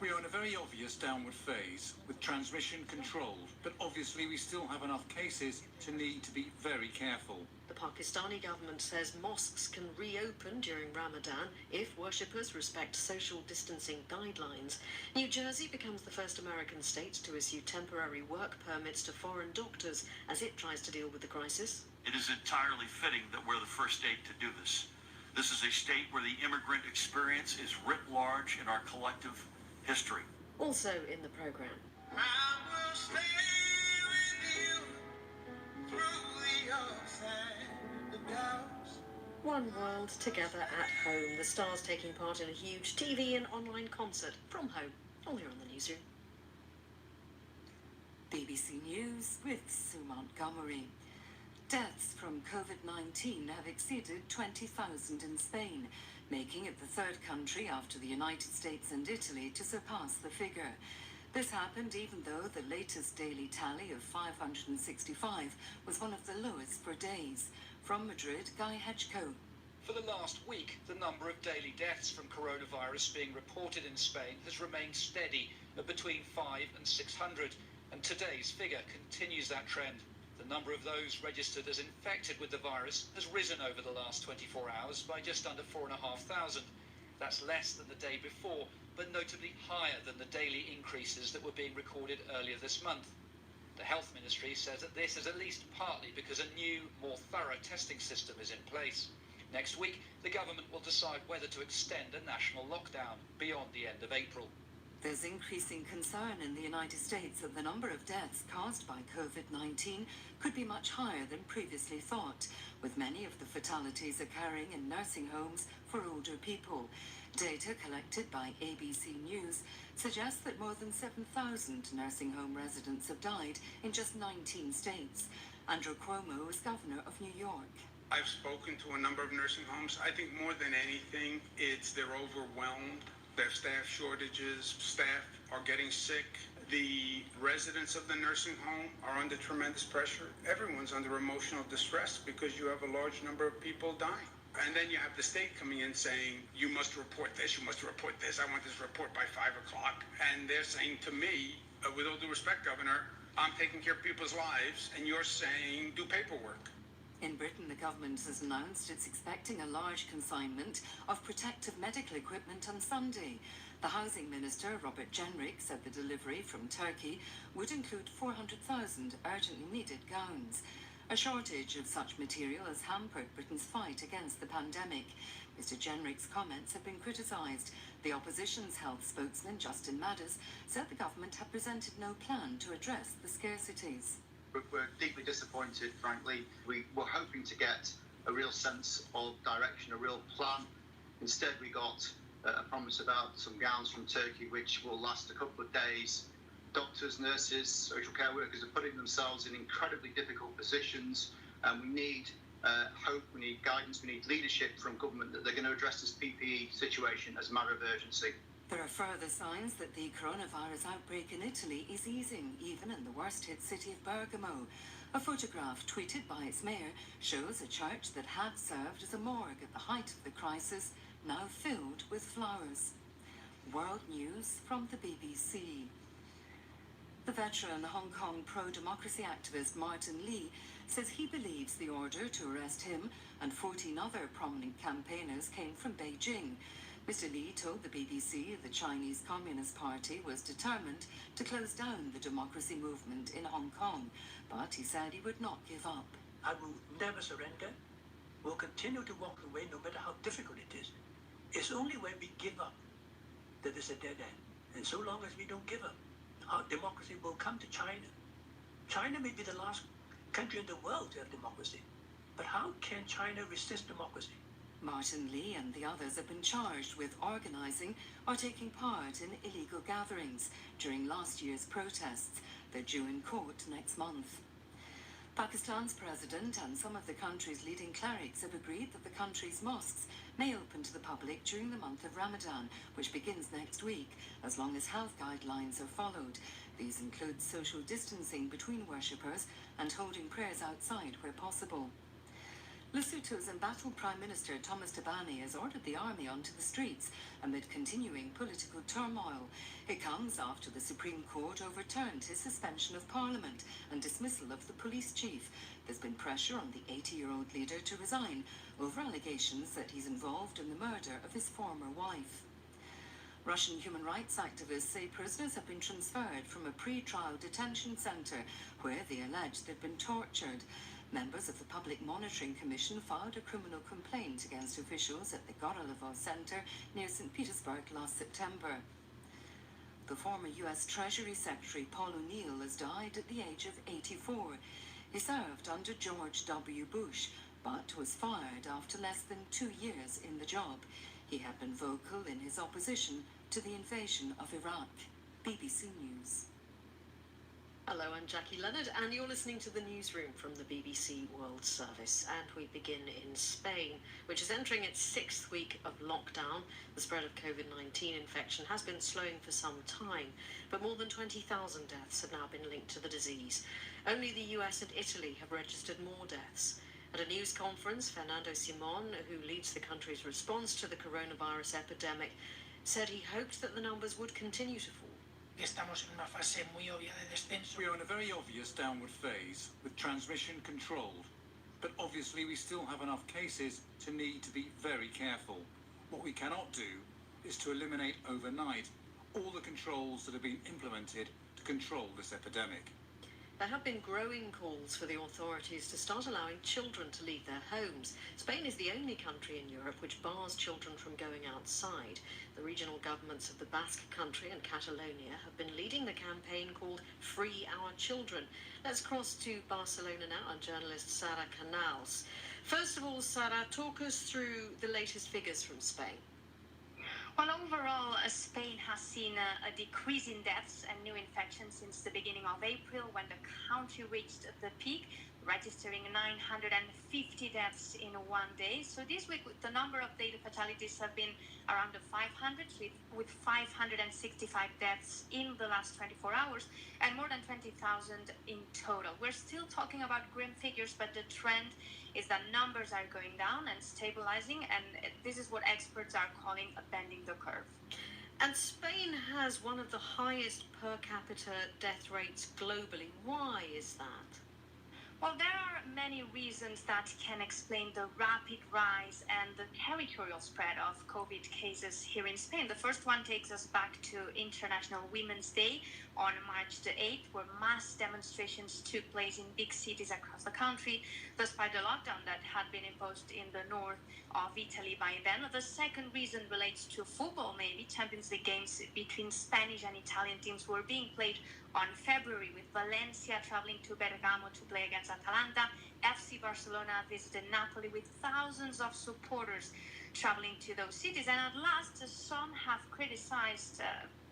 We are in a very obvious downward phase, with transmission controlled, but obviously we still have enough cases to need to be very careful. The Pakistani government says mosques can reopen during Ramadan if worshippers respect social distancing guidelines. New Jersey becomes the first American state to issue temporary work permits to foreign doctors as it tries to deal with the crisis. It is entirely fitting that we're the first state to do this. This is a state where the immigrant experience is writ large in our collective history. Also in the programme. I will stay with you through the ups and the downs. One world together at home. The stars taking part in a huge TV and online concert from home. All here on the newsroom. BBC News with Sue Montgomery. Deaths from COVID-19 have exceeded 20,000 in Spain, making it the third country after the United States and Italy to surpass the figure. This happened even though the latest daily tally of 565 was one of the lowest for days. From Madrid, Guy Hedgecoe. For the last week, the number of daily deaths from coronavirus being reported in Spain has remained steady at between 500 and 600, and today's figure continues that trend. The number of those registered as infected with the virus has risen over the last 24 hours by just under 4,500. That's less than the day before, but notably higher than the daily increases that were being recorded earlier this month. The Health Ministry says that this is at least partly because a new, more thorough testing system is in place. Next week, the government will decide whether to extend a national lockdown beyond the end of April. There's increasing concern in the United States that the number of deaths caused by COVID-19 could be much higher than previously thought, with many of the fatalities occurring in nursing homes for older people. Data collected by ABC News suggests that more than 7,000 nursing home residents have died in just 19 states. Andrew Cuomo is governor of New York. I've spoken to a number of nursing homes. I think more than anything, they're overwhelmed. They have staff shortages, staff are getting sick. The residents of the nursing home are under tremendous pressure. Everyone's under emotional distress because you have a large number of people dying. And then you have the state coming in saying, you must report this, you must report this. I want this report by 5 o'clock. And they're saying to me, with all due respect, Governor, I'm taking care of people's lives, and you're saying do paperwork. In Britain, the government has announced it's expecting a large consignment of protective medical equipment on Sunday. The Housing Minister, Robert Jenrick, said the delivery from Turkey would include 400,000 urgently needed gowns. A shortage of such material has hampered Britain's fight against the pandemic. Mr Jenrick's comments have been criticised. The opposition's health spokesman, Justin Madders, said the government had presented no plan to address the scarcities. We're deeply disappointed, frankly. We were hoping to get a real sense of direction, a real plan. Instead, we got a promise about some gowns from Turkey, which will last a couple of days. Doctors, nurses, social care workers are putting themselves in incredibly difficult positions, and we need hope, we need guidance, we need leadership from government that they're going to address this PPE situation as a matter of urgency. There are further signs that the coronavirus outbreak in Italy is easing, even in the worst-hit city of Bergamo. A photograph tweeted by its mayor shows a church that had served as a morgue at the height of the crisis, now filled with flowers. World News from the BBC. The veteran Hong Kong pro-democracy activist Martin Lee says he believes the order to arrest him and 14 other prominent campaigners came from Beijing. Mr. Lee told the BBC the Chinese Communist Party was determined to close down the democracy movement in Hong Kong, but he said he would not give up. I will never surrender. We'll continue to walk the way no matter how difficult it is. It's only when we give up that there's a dead end. And so long as we don't give up, our democracy will come to China. China may be the last country in the world to have democracy, but how can China resist democracy? Martin Lee and the others have been charged with organising or taking part in illegal gatherings during last year's protests. They're due in court next month. Pakistan's president and some of the country's leading clerics have agreed that the country's mosques may open to the public during the month of Ramadan, which begins next week, as long as health guidelines are followed. These include social distancing between worshippers and holding prayers outside where possible. Lesotho's embattled Prime Minister Thomas Thabane has ordered the army onto the streets amid continuing political turmoil. It comes after the Supreme Court overturned his suspension of Parliament and dismissal of the police chief. There's been pressure on the 80-year-old leader to resign over allegations that he's involved in the murder of his former wife. Russian human rights activists say prisoners have been transferred from a pre-trial detention centre where they allege they've been tortured. Members of the Public Monitoring Commission filed a criminal complaint against officials at the Gorolovo Center near St. Petersburg last September. The former U.S. Treasury Secretary Paul O'Neill has died at the age of 84. He served under George W. Bush, but was fired after less than 2 years in the job. He had been vocal in his opposition to the invasion of Iraq. BBC News. Hello, I'm Jackie Leonard, and you're listening to the newsroom from the BBC World Service. And we begin in Spain, which is entering its 6th week of lockdown. The spread of COVID-19 infection has been slowing for some time, but more than 20,000 deaths have now been linked to the disease. Only the US and Italy have registered more deaths. At a news conference, Fernando Simon, who leads the country's response to the coronavirus epidemic, said he hoped that the numbers would continue to fall. We are in a very obvious downward phase, with transmission controlled. But obviously we still have enough cases to need to be very careful. What we cannot do is to eliminate overnight all the controls that have been implemented to control this epidemic. There have been growing calls for the authorities to start allowing children to leave their homes. Spain is the only country in Europe which bars children from going outside. The regional governments of the Basque Country and Catalonia have been leading the campaign called Free Our Children. Let's cross to Barcelona now and journalist Sara Canals. First of all, Sara, talk us through the latest figures from Spain. Well, overall, Spain has seen a decrease in deaths and new infections since the beginning of April, when the country reached the peak, registering 950 deaths in one day. So this week, the number of daily fatalities have been around the 500, with 565 deaths in the last 24 hours and more than 20,000 in total. We're still talking about grim figures, but the trend is that numbers are going down and stabilizing, and this is what experts are calling a bending the curve. And Spain has one of the highest per capita death rates globally. Why is that? Well, there are many reasons that can explain the rapid rise and the territorial spread of COVID cases here in Spain. The first one takes us back to International Women's Day on March the 8th, where mass demonstrations took place in big cities across the country, despite the lockdown that had been imposed in the north of Italy by then. The second reason relates to football, maybe. Champions League games between Spanish and Italian teams were being played on February, with Valencia traveling to Bergamo to play against Atalanta. FC Barcelona visited Napoli, with thousands of supporters traveling to those cities. And at last, some have criticized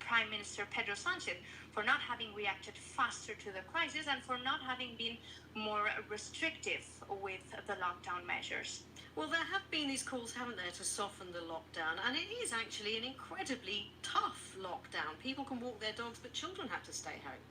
Prime Minister Pedro Sánchez for not having reacted faster to the crisis and for not having been more restrictive with the lockdown measures. Well, there have been these calls, haven't there, to soften the lockdown, and it is actually an incredibly tough lockdown. People can walk their dogs, but children have to stay home.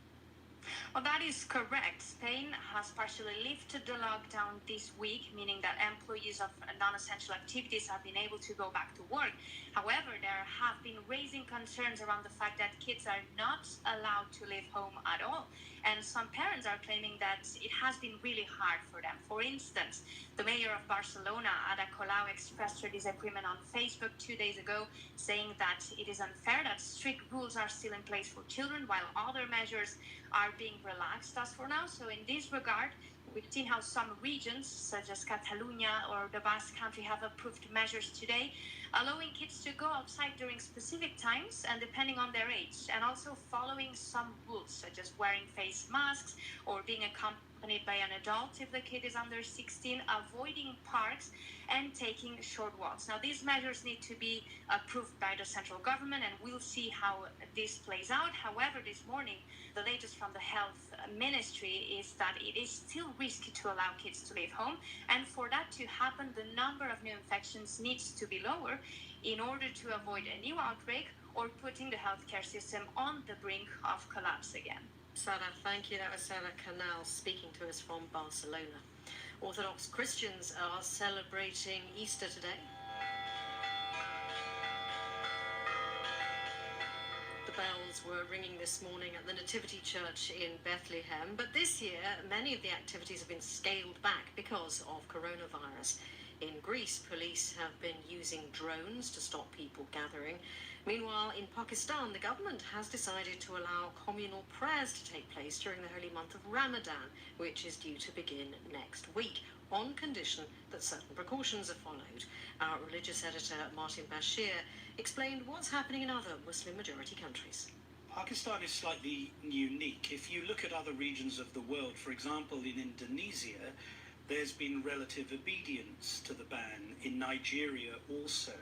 Well, that is correct. Spain has partially lifted the lockdown this week, meaning that employees of non-essential activities have been able to go back to work. However, there have been raising concerns around the fact that kids are not allowed to leave home at all. And some parents are claiming that it has been really hard for them. For instance, the mayor of Barcelona, Ada Colau, expressed her disagreement on Facebook 2 days ago, saying that it is unfair that strict rules are still in place for children while other measures are being relaxed as for now. So in this regard, we've seen how some regions, such as Catalonia or the Basque Country, have approved measures today, allowing kids to go outside during specific times and depending on their age, and also following some rules, such as wearing face masks or being accompanied by an adult if the kid is under 16, avoiding parks, and taking short walks. Now, these measures need to be approved by the central government, and we'll see how this plays out. However, this morning, the latest from the health ministry is that it is still risky to allow kids to leave home, and for that to happen, the number of new infections needs to be lower in order to avoid a new outbreak or putting the healthcare system on the brink of collapse again. Sarah, thank you. That was Sarah Canal speaking to us from Barcelona. Orthodox Christians are celebrating Easter today. The bells were ringing this morning at the Nativity Church in Bethlehem, but this year many of the activities have been scaled back because of coronavirus. In Greece, police have been using drones to stop people gathering. Meanwhile, in Pakistan, the government has decided to allow communal prayers to take place during the holy month of Ramadan, which is due to begin next week, on condition that certain precautions are followed. Our religious editor, Martin Bashir, explained what's happening in other Muslim-majority countries. Pakistan is slightly unique. If you look at other regions of the world, for example, in Indonesia, there's been relative obedience to the ban. In Nigeria also.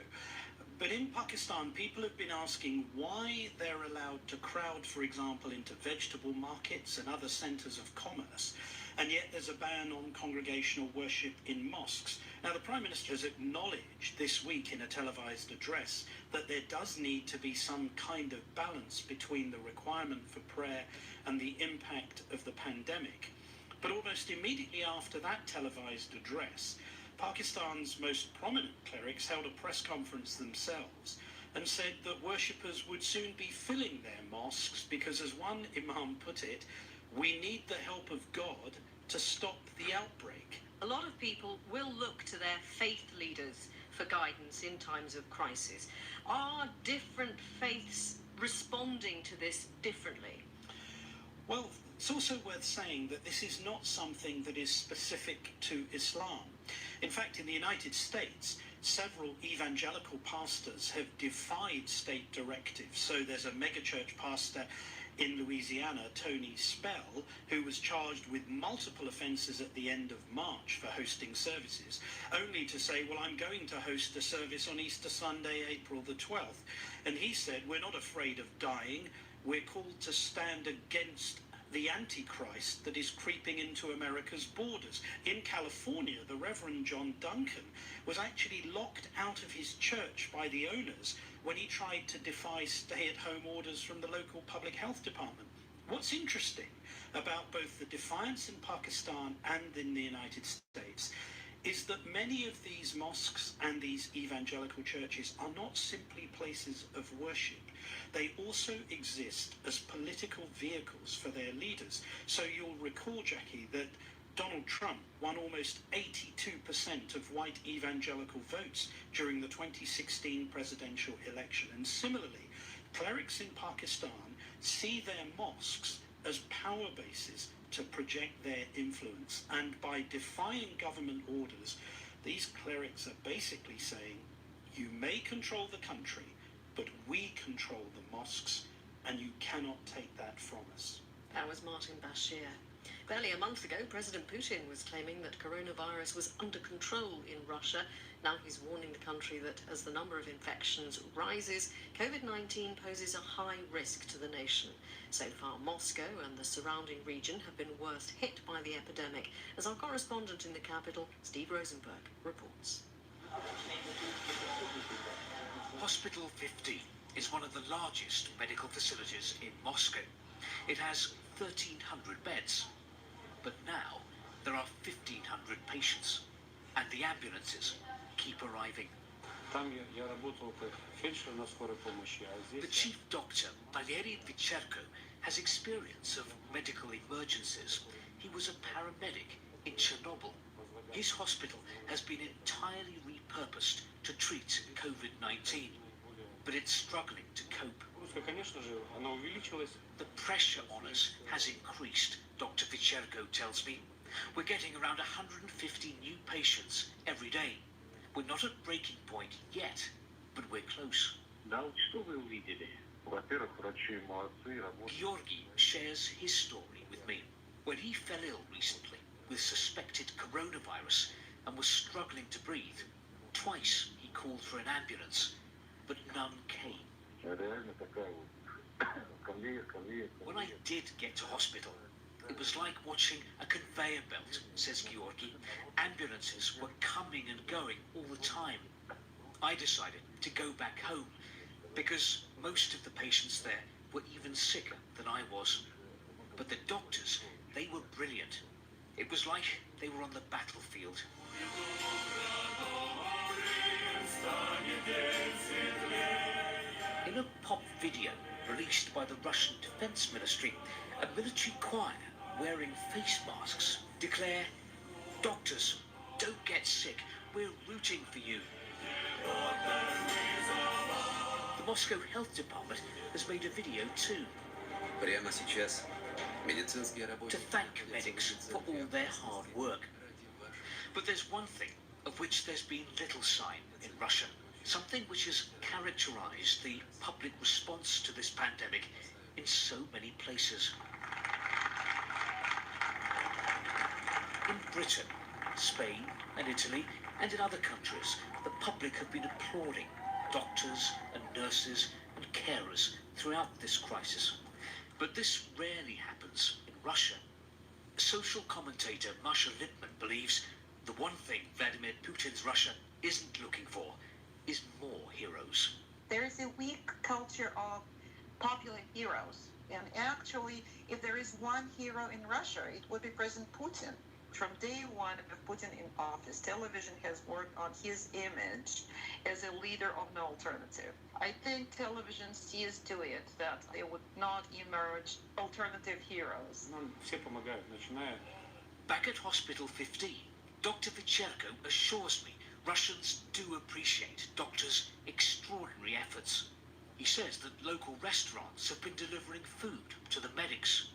But in Pakistan, people have been asking why they're allowed to crowd, for example, into vegetable markets and other centres of commerce, and yet there's a ban on congregational worship in mosques. Now, the Prime Minister has acknowledged this week in a televised address that there does need to be some kind of balance between the requirement for prayer and the impact of the pandemic. But almost immediately after that televised address, Pakistan's most prominent clerics held a press conference themselves and said that worshippers would soon be filling their mosques because, as one imam put it, we need the help of God to stop the outbreak. A lot of people will look to their faith leaders for guidance in times of crisis. Are different faiths responding to this differently? Well, it's also worth saying that this is not something that is specific to Islam. In fact, in the United States, several evangelical pastors have defied state directives. So there's a megachurch pastor in Louisiana, Tony Spell, who was charged with multiple offences at the end of March for hosting services, only to say, well, I'm going to host a service on Easter Sunday, April the 12th. And he said, we're not afraid of dying. We're called to stand against the Antichrist that is creeping into America's borders. In California, the Reverend John Duncan was actually locked out of his church by the owners when he tried to defy stay-at-home orders from the local public health department. What's interesting about both the defiance in Pakistan and in the United States is that many of these mosques and these evangelical churches are not simply places of worship. They also exist as political vehicles for their leaders. So you'll recall, Jackie, that Donald Trump won almost 82% of white evangelical votes during the 2016 presidential election. And similarly, clerics in Pakistan see their mosques as power bases to project their influence. And by defying government orders, these clerics are basically saying, you may control the country, but we control the mosques, and you cannot take that from us. That was Martin Bashir. Barely a month ago, President Putin was claiming that coronavirus was under control in Russia. Now he's warning the country that as the number of infections rises, COVID-19 poses a high risk to the nation. So far, Moscow and the surrounding region have been worst hit by the epidemic, as our correspondent in the capital, Steve Rosenberg, reports. Hospital 50 is one of the largest medical facilities in Moscow. It has 1,300 beds. But now there are 1,500 patients, and the ambulances keep arriving. The chief doctor, Valery Vicherko, has experience of medical emergencies. He was a paramedic in Chernobyl. His hospital has been entirely repurposed to treat COVID-19, but it's struggling to cope. The pressure on us has increased, Dr. Vicherko tells me. We're getting around 150 new patients every day. We're not at breaking point yet, but we're close. Georgi shares his story with me. when he fell ill recently with suspected coronavirus and was struggling to breathe. Twice he called for an ambulance, but none came. When I did get to hospital, it was like watching a conveyor belt, says Georgi. Ambulances were coming and going all the time. I decided to go back home because most of the patients there were even sicker than I was. But the doctors, they were brilliant. It was like they were on the battlefield. In a pop video released by the Russian Defense Ministry, a military choir wearing face masks declare, "Doctors, don't get sick, we're rooting for you." The Moscow Health Department has made a video too, to thank medics for all their hard work. But there's one thing of which there's been little sign in Russia, something which has characterized the public response to this pandemic in so many places. In Britain, Spain and Italy and in other countries, the public have been applauding doctors and nurses and carers throughout this crisis. But this rarely happens in Russia. Social commentator Masha Lippman believes the one thing Vladimir Putin's Russia isn't looking for is more heroes. There is a weak culture of popular heroes. And actually, if there is one hero in Russia, it would be President Putin. From day one of Putin in office, television has worked on his image as a leader of no alternative. I think television sees to it that there would not emerge alternative heroes. Back at Hospital 15, Dr. Vicherko assures me Russians do appreciate doctors' extraordinary efforts. He says that local restaurants have been delivering food to the medics.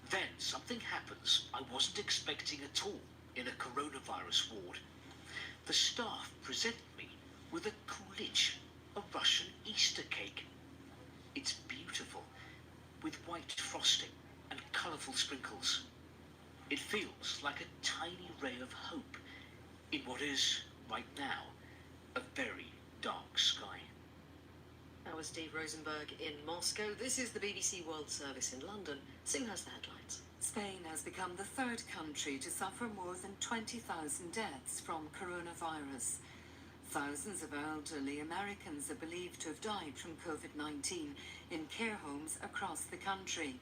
Then something happens I wasn't expecting at all in a coronavirus ward. The staff present me with a kulich, a Russian Easter cake. It's beautiful, with white frosting and colourful sprinkles. It feels like a tiny ray of hope in what is, right now, a very dark sky. That was Steve Rosenberg in Moscow. This is the BBC World Service in London. Sue has the headlines. Spain has become the third country to suffer more than 20,000 deaths from coronavirus. Thousands of elderly Americans are believed to have died from COVID-19 in care homes across the country.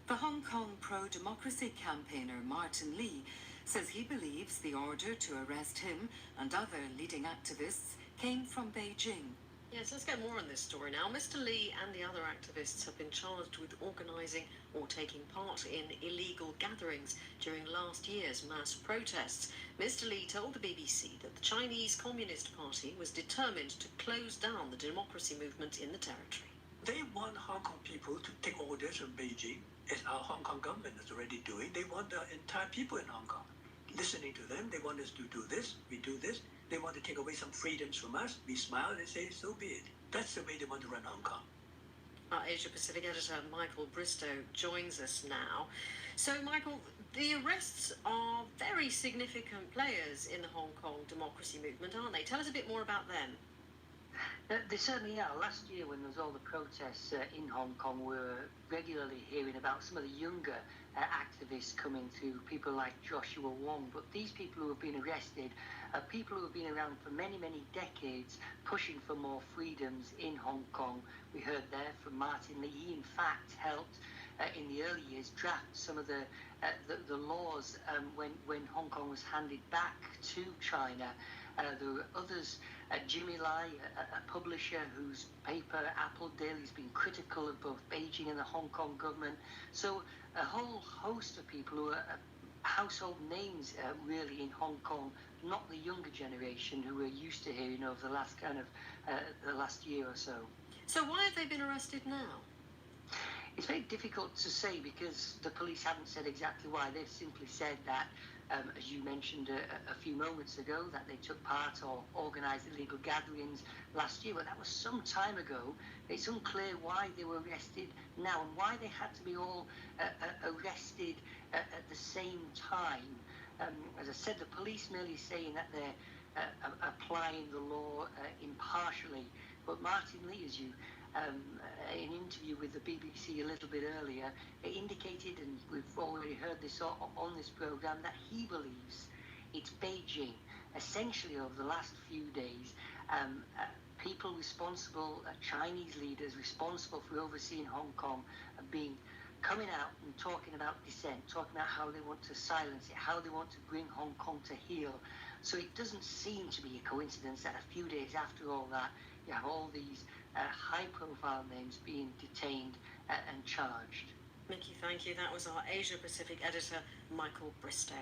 The Hong Kong pro-democracy campaigner Martin Lee says he believes the order to arrest him and other leading activists came from Beijing. Yes, let's get more on this story now. Mr. Lee and the other activists have been charged with organising or taking part in illegal gatherings during last year's mass protests. Mr. Lee told the BBC that the Chinese Communist Party was determined to close down the democracy movement in the territory. They want Hong Kong people to take orders from Beijing, as our Hong Kong government is already doing. They want the entire people in Hong Kong listening to them. They want us to do this, we do this. They want to take away some freedoms from us. We smile and say, so be it. That's the way they want to run Hong Kong. Our Asia Pacific editor Michael Bristow joins us now. So, Michael, the arrests are very significant players in the Hong Kong democracy movement, aren't they? Tell us a bit more about them. They certainly are. Last year, when there was all the protests in Hong Kong, we were regularly hearing about some of the younger activists coming through, people like Joshua Wong. But these people who have been arrested are people who have been around for many, many decades, pushing for more freedoms in Hong Kong. We heard there from Martin Lee. He, in fact, helped in the early years draft some of the laws when Hong Kong was handed back to China. There were others, Jimmy Lai, a publisher whose paper, Apple Daily, has been critical of both Beijing and the Hong Kong government. So a whole host of people who are household names really in Hong Kong, not the younger generation who we're used to hearing over the last the last year or so. So why have they been arrested now? It's very difficult to say because the police haven't said exactly why. They've simply said that as you mentioned a few moments ago, that they took part or organised illegal gatherings last year. But that was some time ago. It's unclear why they were arrested now and why they had to be all arrested at the same time. As I said, the police merely saying that they're applying the law impartially. But Martin Lee, as you in an interview with the BBC a little bit earlier, indicated, and we've already heard this on this programme, that he believes it's Beijing, essentially over the last few days, people responsible, Chinese leaders responsible for overseeing Hong Kong, have been coming out and talking about dissent, talking about how they want to silence it, how they want to bring Hong Kong to heel. So it doesn't seem to be a coincidence that a few days after all that, you have all these high-profile names being detained and charged. Mickey, thank you. That was our Asia-Pacific editor, Michael Bristow.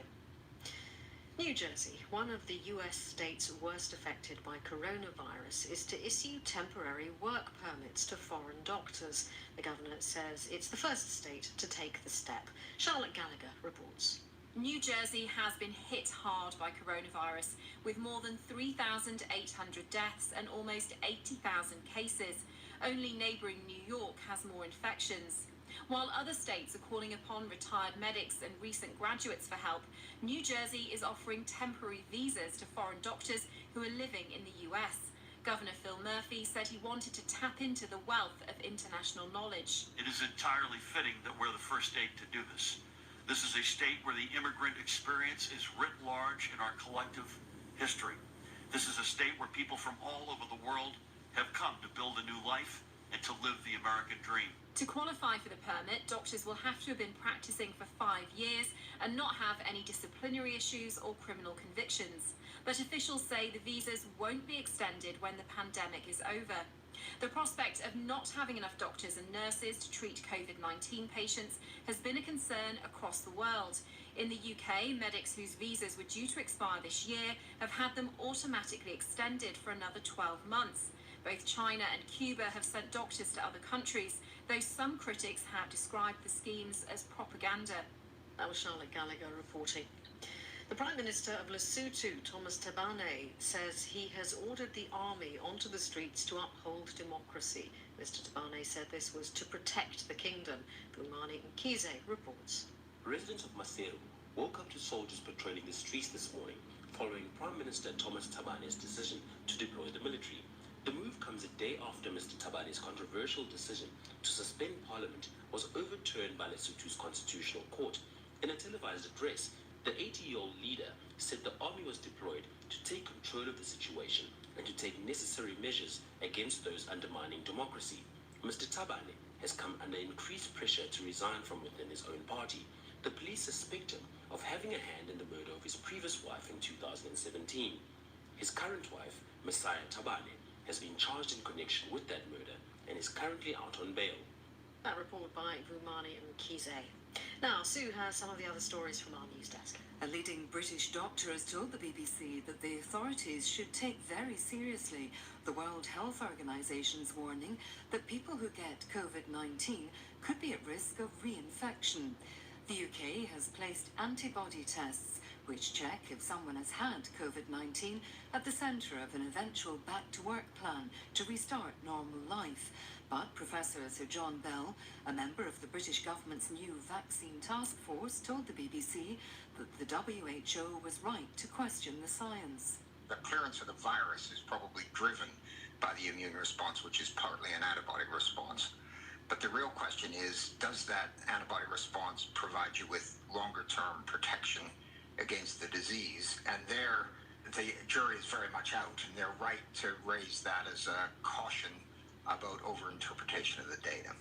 New Jersey, one of the US states worst affected by coronavirus, is to issue temporary work permits to foreign doctors. The governor says it's the first state to take the step. Charlotte Gallagher reports. New Jersey has been hit hard by coronavirus, with more than 3,800 deaths and almost 80,000 cases. Only neighbouring New York has more infections. While other states are calling upon retired medics and recent graduates for help, New Jersey is offering temporary visas to foreign doctors who are living in the US. Governor Phil Murphy said he wanted to tap into the wealth of international knowledge. It is entirely fitting that we're the first state to do this. This is a state where the immigrant experience is writ large in our collective history. This is a state where people from all over the world have come to build a new life and to live the American dream. To qualify for the permit, doctors will have to have been practicing for 5 years and not have any disciplinary issues or criminal convictions. But officials say the visas won't be extended when the pandemic is over. The prospect of not having enough doctors and nurses to treat COVID-19 patients has been a concern across the world. In the UK, medics whose visas were due to expire this year have had them automatically extended for another 12 months. Both China and Cuba have sent doctors to other countries, though some critics have described the schemes as propaganda. That was Charlotte Gallagher reporting. The Prime Minister of Lesotho, Thomas Tabane, says he has ordered the army onto the streets to uphold democracy. Mr. Tabane said this was to protect the kingdom. Bumani Nkize reports. Residents of Maseru woke up to soldiers patrolling the streets this morning following Prime Minister Thomas Tabane's decision to deploy the military. The move comes a day after Mr. Tabane's controversial decision to suspend Parliament was overturned by Lesotho's Constitutional Court. In a televised address, the 80-year-old leader said the army was deployed to take control of the situation and to take necessary measures against those undermining democracy. Mr. Tabane has come under increased pressure to resign from within his own party. The police suspect him of having a hand in the murder of his previous wife in 2017. His current wife, Messiah Tabane, has been charged in connection with that murder and is currently out on bail. That report by Vumani Nkize. Now, Sue has some of the other stories from our news desk. A leading British doctor has told the BBC that the authorities should take very seriously the World Health Organization's warning that people who get COVID-19 could be at risk of reinfection. The UK has placed antibody tests which check if someone has had COVID-19 at the centre of an eventual back-to-work plan to restart normal life. But Professor Sir John Bell, a member of the British government's new vaccine task force, told the BBC that the WHO was right to question the science. The clearance of the virus is probably driven by the immune response, which is partly an antibody response. But the real question is, does that antibody response provide you with longer-term protection against the disease? And there, the jury is very much out, and they're right to raise that as a caution about overinterpretation of the data.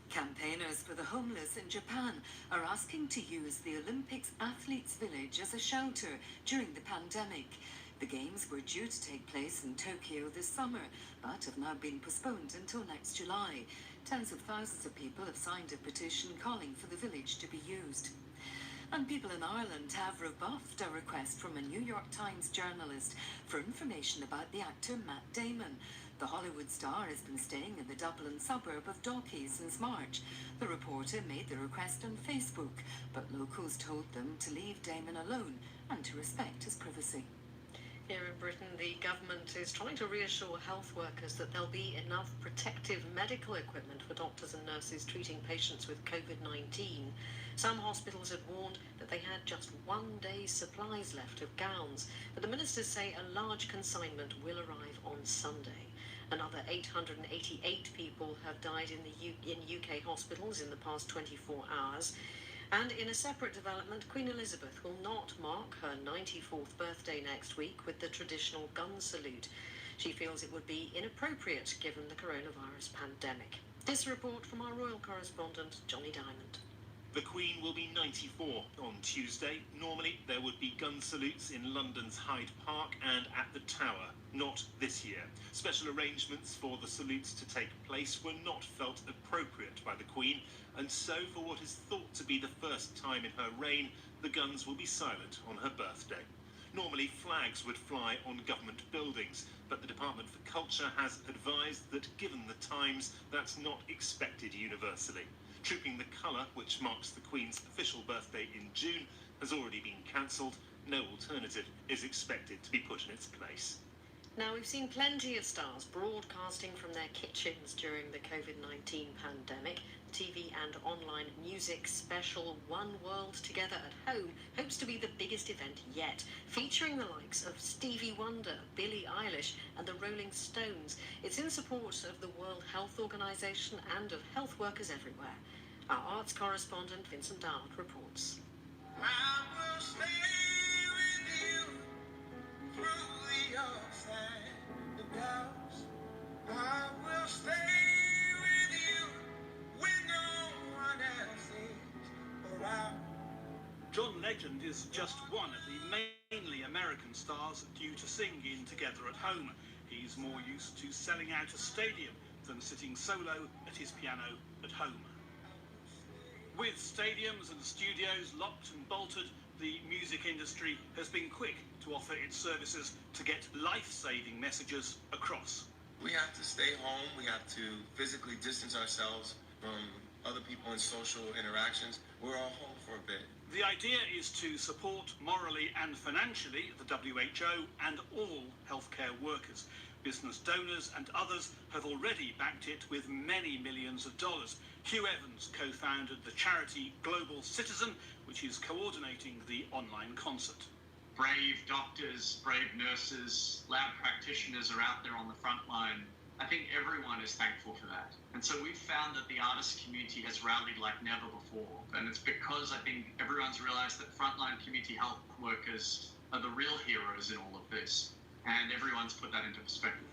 Campaigners for the homeless in Japan are asking to use the Olympics Athletes Village as a shelter during the pandemic. The games were due to take place in Tokyo this summer, but have now been postponed until next July. Tens of thousands of people have signed a petition calling for the village to be used. And people in Ireland have rebuffed a request from a New York Times journalist for information about the actor Matt Damon. The Hollywood star has been staying in the Dublin suburb of Dalkey since March. The reporter made the request on Facebook, but locals told them to leave Damon alone and to respect his privacy. Here in Britain, the government is trying to reassure health workers that there'll be enough protective medical equipment for doctors and nurses treating patients with COVID-19. Some hospitals had warned that they had just one day's supplies left of gowns, but the ministers say a large consignment will arrive on Sunday. Another 888 people have died in UK hospitals in the past 24 hours. And in a separate development, Queen Elizabeth will not mark her 94th birthday next week with the traditional gun salute. She feels it would be inappropriate given the coronavirus pandemic. This report from our royal correspondent, Johnny Diamond. The Queen will be 94 on Tuesday. Normally, there would be gun salutes in London's Hyde Park and at the Tower. Not this year. Special arrangements for the salutes to take place were not felt appropriate by the Queen, and so for what is thought to be the first time in her reign, the guns will be silent on her birthday. Normally, flags would fly on government buildings, but the Department for Culture has advised that given the times, that's not expected universally. Trooping the colour, which marks the Queen's official birthday in June, has already been cancelled. No alternative is expected to be put in its place. Now, we've seen plenty of stars broadcasting from their kitchens during the COVID-19 pandemic. The TV and online music special One World Together at Home hopes to be the biggest event yet, featuring the likes of Stevie Wonder, Billie Eilish and the Rolling Stones. It's in support of the World Health Organization and of health workers everywhere. Our arts correspondent Vincent Dowd reports. I will stay with you through the ups and the downs. I will stay with you when no one else is around. John Legend is just one of the mainly American stars due to sing in Together at Home. He's more used to selling out a stadium than sitting solo at his piano at home. With stadiums and studios locked and bolted, the music industry has been quick to offer its services to get life-saving messages across. We have to stay home. We have to physically distance ourselves from other people in social interactions. We're all home for a bit. The idea is to support morally and financially the WHO and all healthcare workers. Business donors and others have already backed it with many millions of dollars. Hugh Evans co-founded the charity Global Citizen, which is coordinating the online concert. Brave doctors, brave nurses, lab practitioners are out there on the front line. I think everyone is thankful for that. And so we've found that the artist community has rallied like never before. And it's because I think everyone's realized that frontline community health workers are the real heroes in all of this. And everyone's put that into perspective.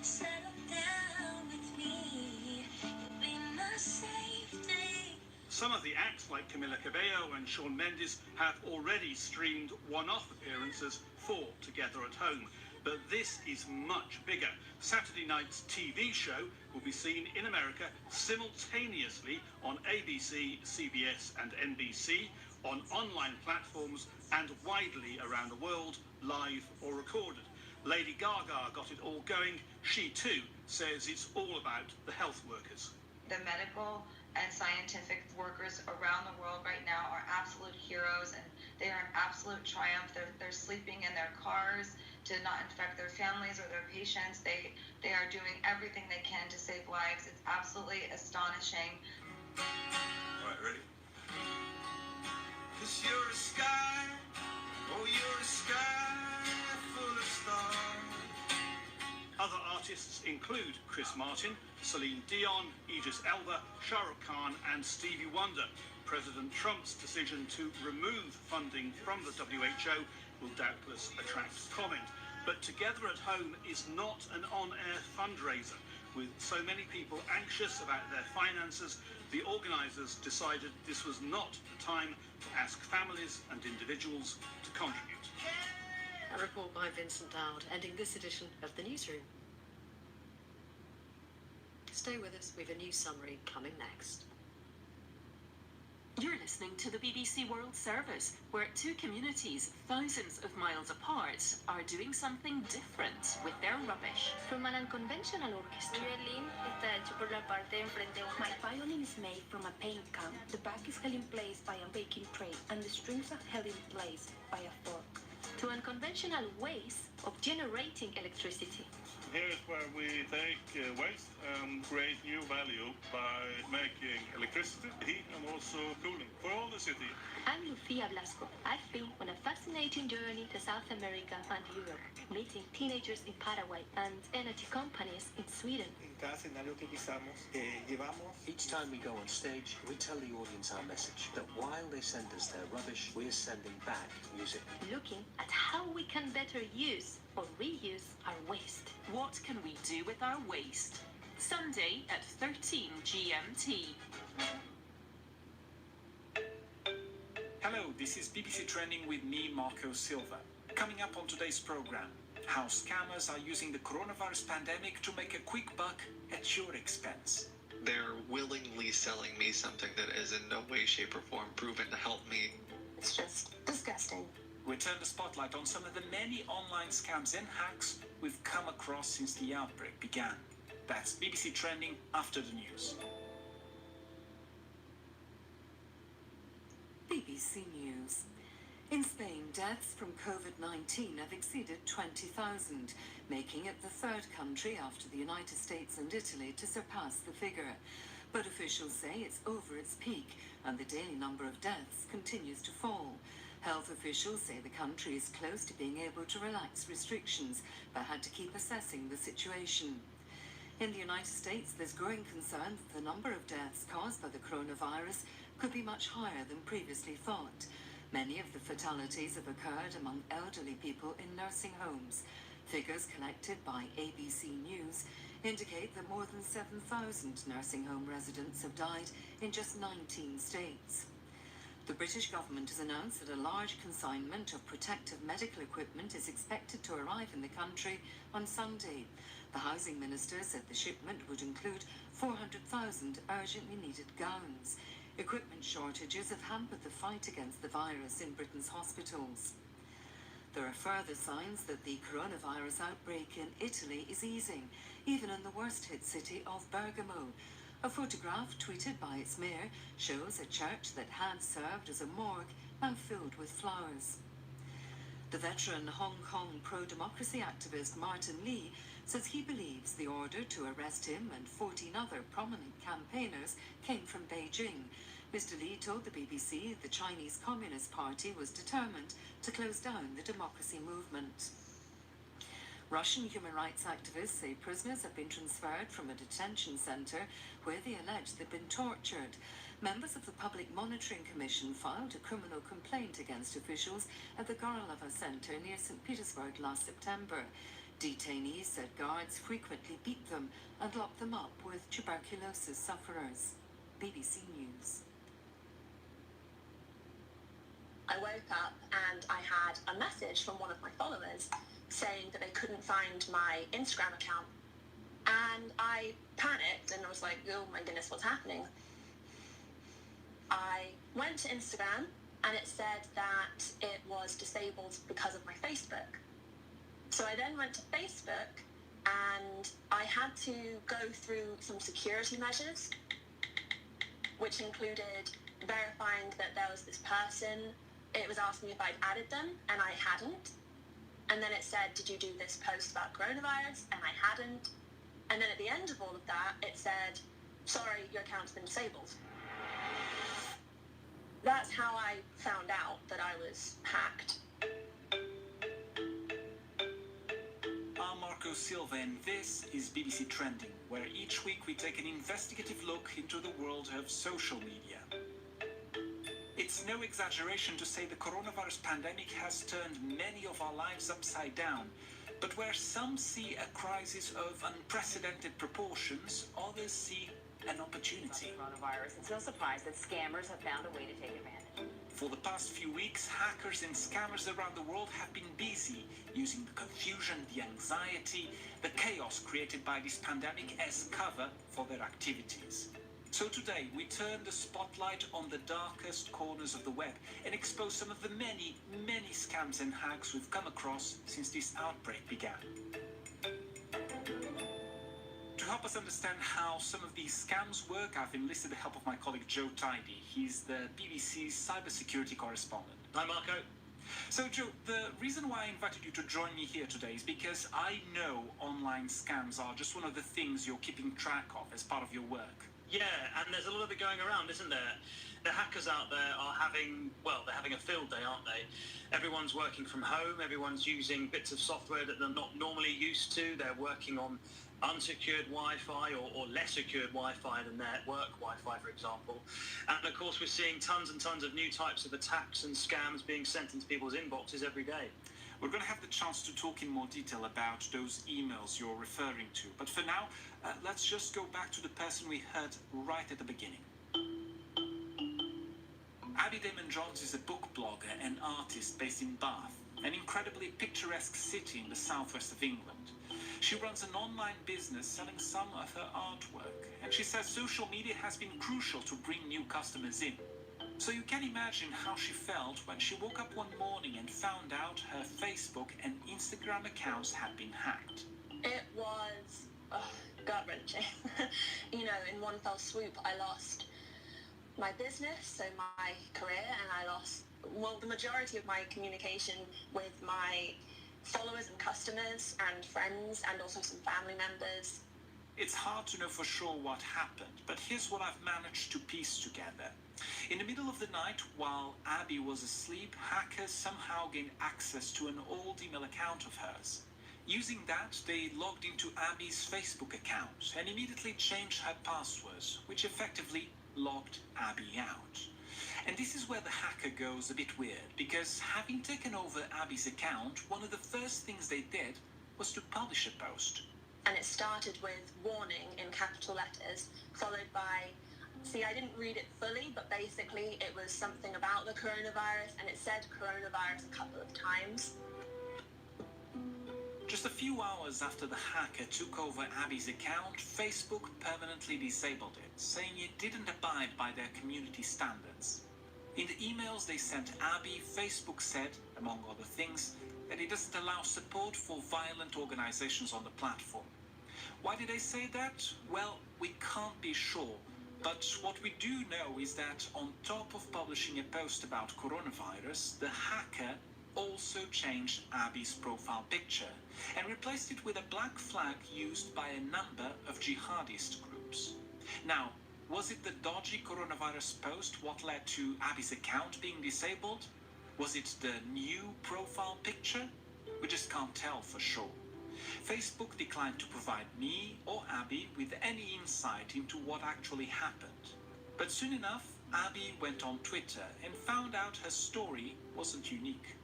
Settle down with me, you'll be my safety. Some of the acts like Camila Cabello and Shawn Mendes have already streamed one-off appearances for Together at Home. But this is much bigger. Saturday night's TV show will be seen in America simultaneously on ABC, CBS and NBC, on online platforms and widely around the world, live or recorded. Lady Gaga got it all going. She too says it's all about the health workers. The medical and scientific workers around the world right now are absolute heroes, and they are an absolute triumph. They're sleeping in their cars to not infect their families or their patients. They are doing everything they can to save lives. It's absolutely astonishing. All right, ready? 'Cause you're a sky, oh, you're a sky full of stars. Other artists include Chris Martin, Celine Dion, Idris Elba, Shah Rukh Khan and Stevie Wonder. President Trump's decision to remove funding from the WHO will doubtless attract comment. But Together at Home is not an on-air fundraiser. With so many people anxious about their finances, the organisers decided this was not the time to ask families and individuals to contribute. A report by Vincent Dowd, ending this edition of the Newsroom. Stay with us, we have a news summary coming next. You're listening to the BBC World Service, where two communities thousands of miles apart are doing something different with their rubbish. From an unconventional orchestra. Mi violín está hecho por la parte de enfrente de un My violin is made from a paint can. The back is held in place by a baking tray, and the strings are held in place by a fork. to unconventional ways of generating electricity. Here is where we take waste and create new value by making electricity, heat and also cooling for all the city. I'm Lucia Blasco. I've been on a fascinating journey to South America and Europe, meeting teenagers in Paraguay and energy companies in Sweden. Cada escenario que pisamos, llevamos. Each time we go on stage, we tell the audience our message, that while they send us their rubbish, we're sending back music. Looking at how we can better use or reuse our waste. What can we do with our waste? Sunday at 13 GMT. Hello, this is BBC Trending with me, Marco Silva. Coming up on today's program, how scammers are using the coronavirus pandemic to make a quick buck at your expense. They're willingly selling me something that is in no way, shape, or form proven to help me. It's just disgusting. We turn the spotlight on some of the many online scams and hacks we've come across since the outbreak began. That's BBC Trending after the news. BBC News. In Spain, deaths from COVID-19 have exceeded 20,000, making it the third country after the United States and Italy to surpass the figure. But officials say it's over its peak, and the daily number of deaths continues to fall. Health officials say the country is close to being able to relax restrictions, but had to keep assessing the situation. In the United States, there's growing concern that the number of deaths caused by the coronavirus could be much higher than previously thought. Many of the fatalities have occurred among elderly people in nursing homes. Figures collected by ABC News indicate that more than 7,000 nursing home residents have died in just 19 states. The British government has announced that a large consignment of protective medical equipment is expected to arrive in the country on Sunday. The housing minister said the shipment would include 400,000 urgently needed gowns. Equipment shortages have hampered the fight against the virus in Britain's hospitals. There are further signs that the coronavirus outbreak in Italy is easing, even in the worst-hit city of Bergamo. A photograph tweeted by its mayor shows a church that had served as a morgue now filled with flowers. The veteran Hong Kong pro-democracy activist Martin Lee says he believes the order to arrest him and 14 other prominent campaigners came from Beijing. Mr. Lee told the BBC the Chinese Communist Party was determined to close down the democracy movement. Russian human rights activists say prisoners have been transferred from a detention center where they allege they've been tortured. Members of the Public Monitoring Commission filed a criminal complaint against officials at the Gorolova Center near St. Petersburg last September. Detainees said guards frequently beat them and locked them up with tuberculosis sufferers. BBC News. I woke up and I had a message from one of my followers saying that they couldn't find my Instagram account. And I panicked and I was like, oh my goodness, what's happening? I went to Instagram and it said that it was disabled because of my Facebook. So I then went to Facebook and I had to go through some security measures, which included verifying that there was this person. It was asking me if I'd added them, and I hadn't. And then it said, did you do this post about coronavirus? And I hadn't. And then at the end of all of that, it said, sorry, your account's been disabled. That's how I found out that I was hacked. I'm Marco Silva, and this is BBC Trending, where each week we take an investigative look into the world of social media. It's no exaggeration to say the coronavirus pandemic has turned many of our lives upside down, but where some see a crisis of unprecedented proportions, others see an opportunity. Coronavirus, it's no surprise that scammers have found a way to take advantage. For the past few weeks, hackers and scammers around the world have been busy using the confusion, the anxiety, the chaos created by this pandemic as cover for their activities. So today we turn the spotlight on the darkest corners of the web and expose some of the many, many scams and hacks we've come across since this outbreak began. To help us understand how some of these scams work, I've enlisted the help of my colleague Joe Tidy. He's the BBC's cybersecurity correspondent. Hi, Marco. So, Joe, the reason why I invited you to join me here today is because I know online scams are just one of the things you're keeping track of as part of your work. Yeah, and there's a lot of it going around, isn't there? The hackers out there are they're having a field day, aren't they? Everyone's working from home, everyone's using bits of software that they're not normally used to. They're working on unsecured Wi-Fi or less secured Wi-Fi than their work Wi-Fi, for example. And of course, we're seeing tons and tons of new types of attacks and scams being sent into people's inboxes every day. We're going to have the chance to talk in more detail about those emails you're referring to. But for now, let's just go back to the person we heard right at the beginning. Abby Damon-Jones is a book blogger and artist based in Bath, an incredibly picturesque city in the southwest of England. She runs an online business selling some of her artwork, and she says social media has been crucial to bring new customers in. So you can imagine how she felt when she woke up one morning and found out her Facebook and Instagram accounts had been hacked. It was gut-wrenching. You know, in one fell swoop, I lost my business, so my career, and I lost, the majority of my communication with my followers and customers and friends and also some family members. It's hard to know for sure what happened, but here's what I've managed to piece together. In the middle of the night, while Abby was asleep, hackers somehow gained access to an old email account of hers. Using that, they logged into Abby's Facebook account and immediately changed her passwords, which effectively logged Abby out. And this is where the hacker goes a bit weird, because having taken over Abby's account, one of the first things they did was to publish a post. And it started with warning in capital letters, followed by, I didn't read it fully, but basically it was something about the coronavirus, and it said coronavirus a couple of times. Just a few hours after the hacker took over Abby's account, Facebook permanently disabled it, saying it didn't abide by their community standards. In the emails they sent Abby, Facebook said, among other things, that it doesn't allow support for violent organizations on the platform. Why did they say that? Well, we can't be sure, but what we do know is that on top of publishing a post about coronavirus, the hacker also changed Abby's profile picture and replaced it with a black flag used by a number of jihadist groups. Now, was it the dodgy coronavirus post what led to Abby's account being disabled? Was it the new profile picture? We just can't tell for sure. Facebook declined to provide me or Abby with any insight into what actually happened. But soon enough, Abby went on Twitter and found out her story wasn't unique.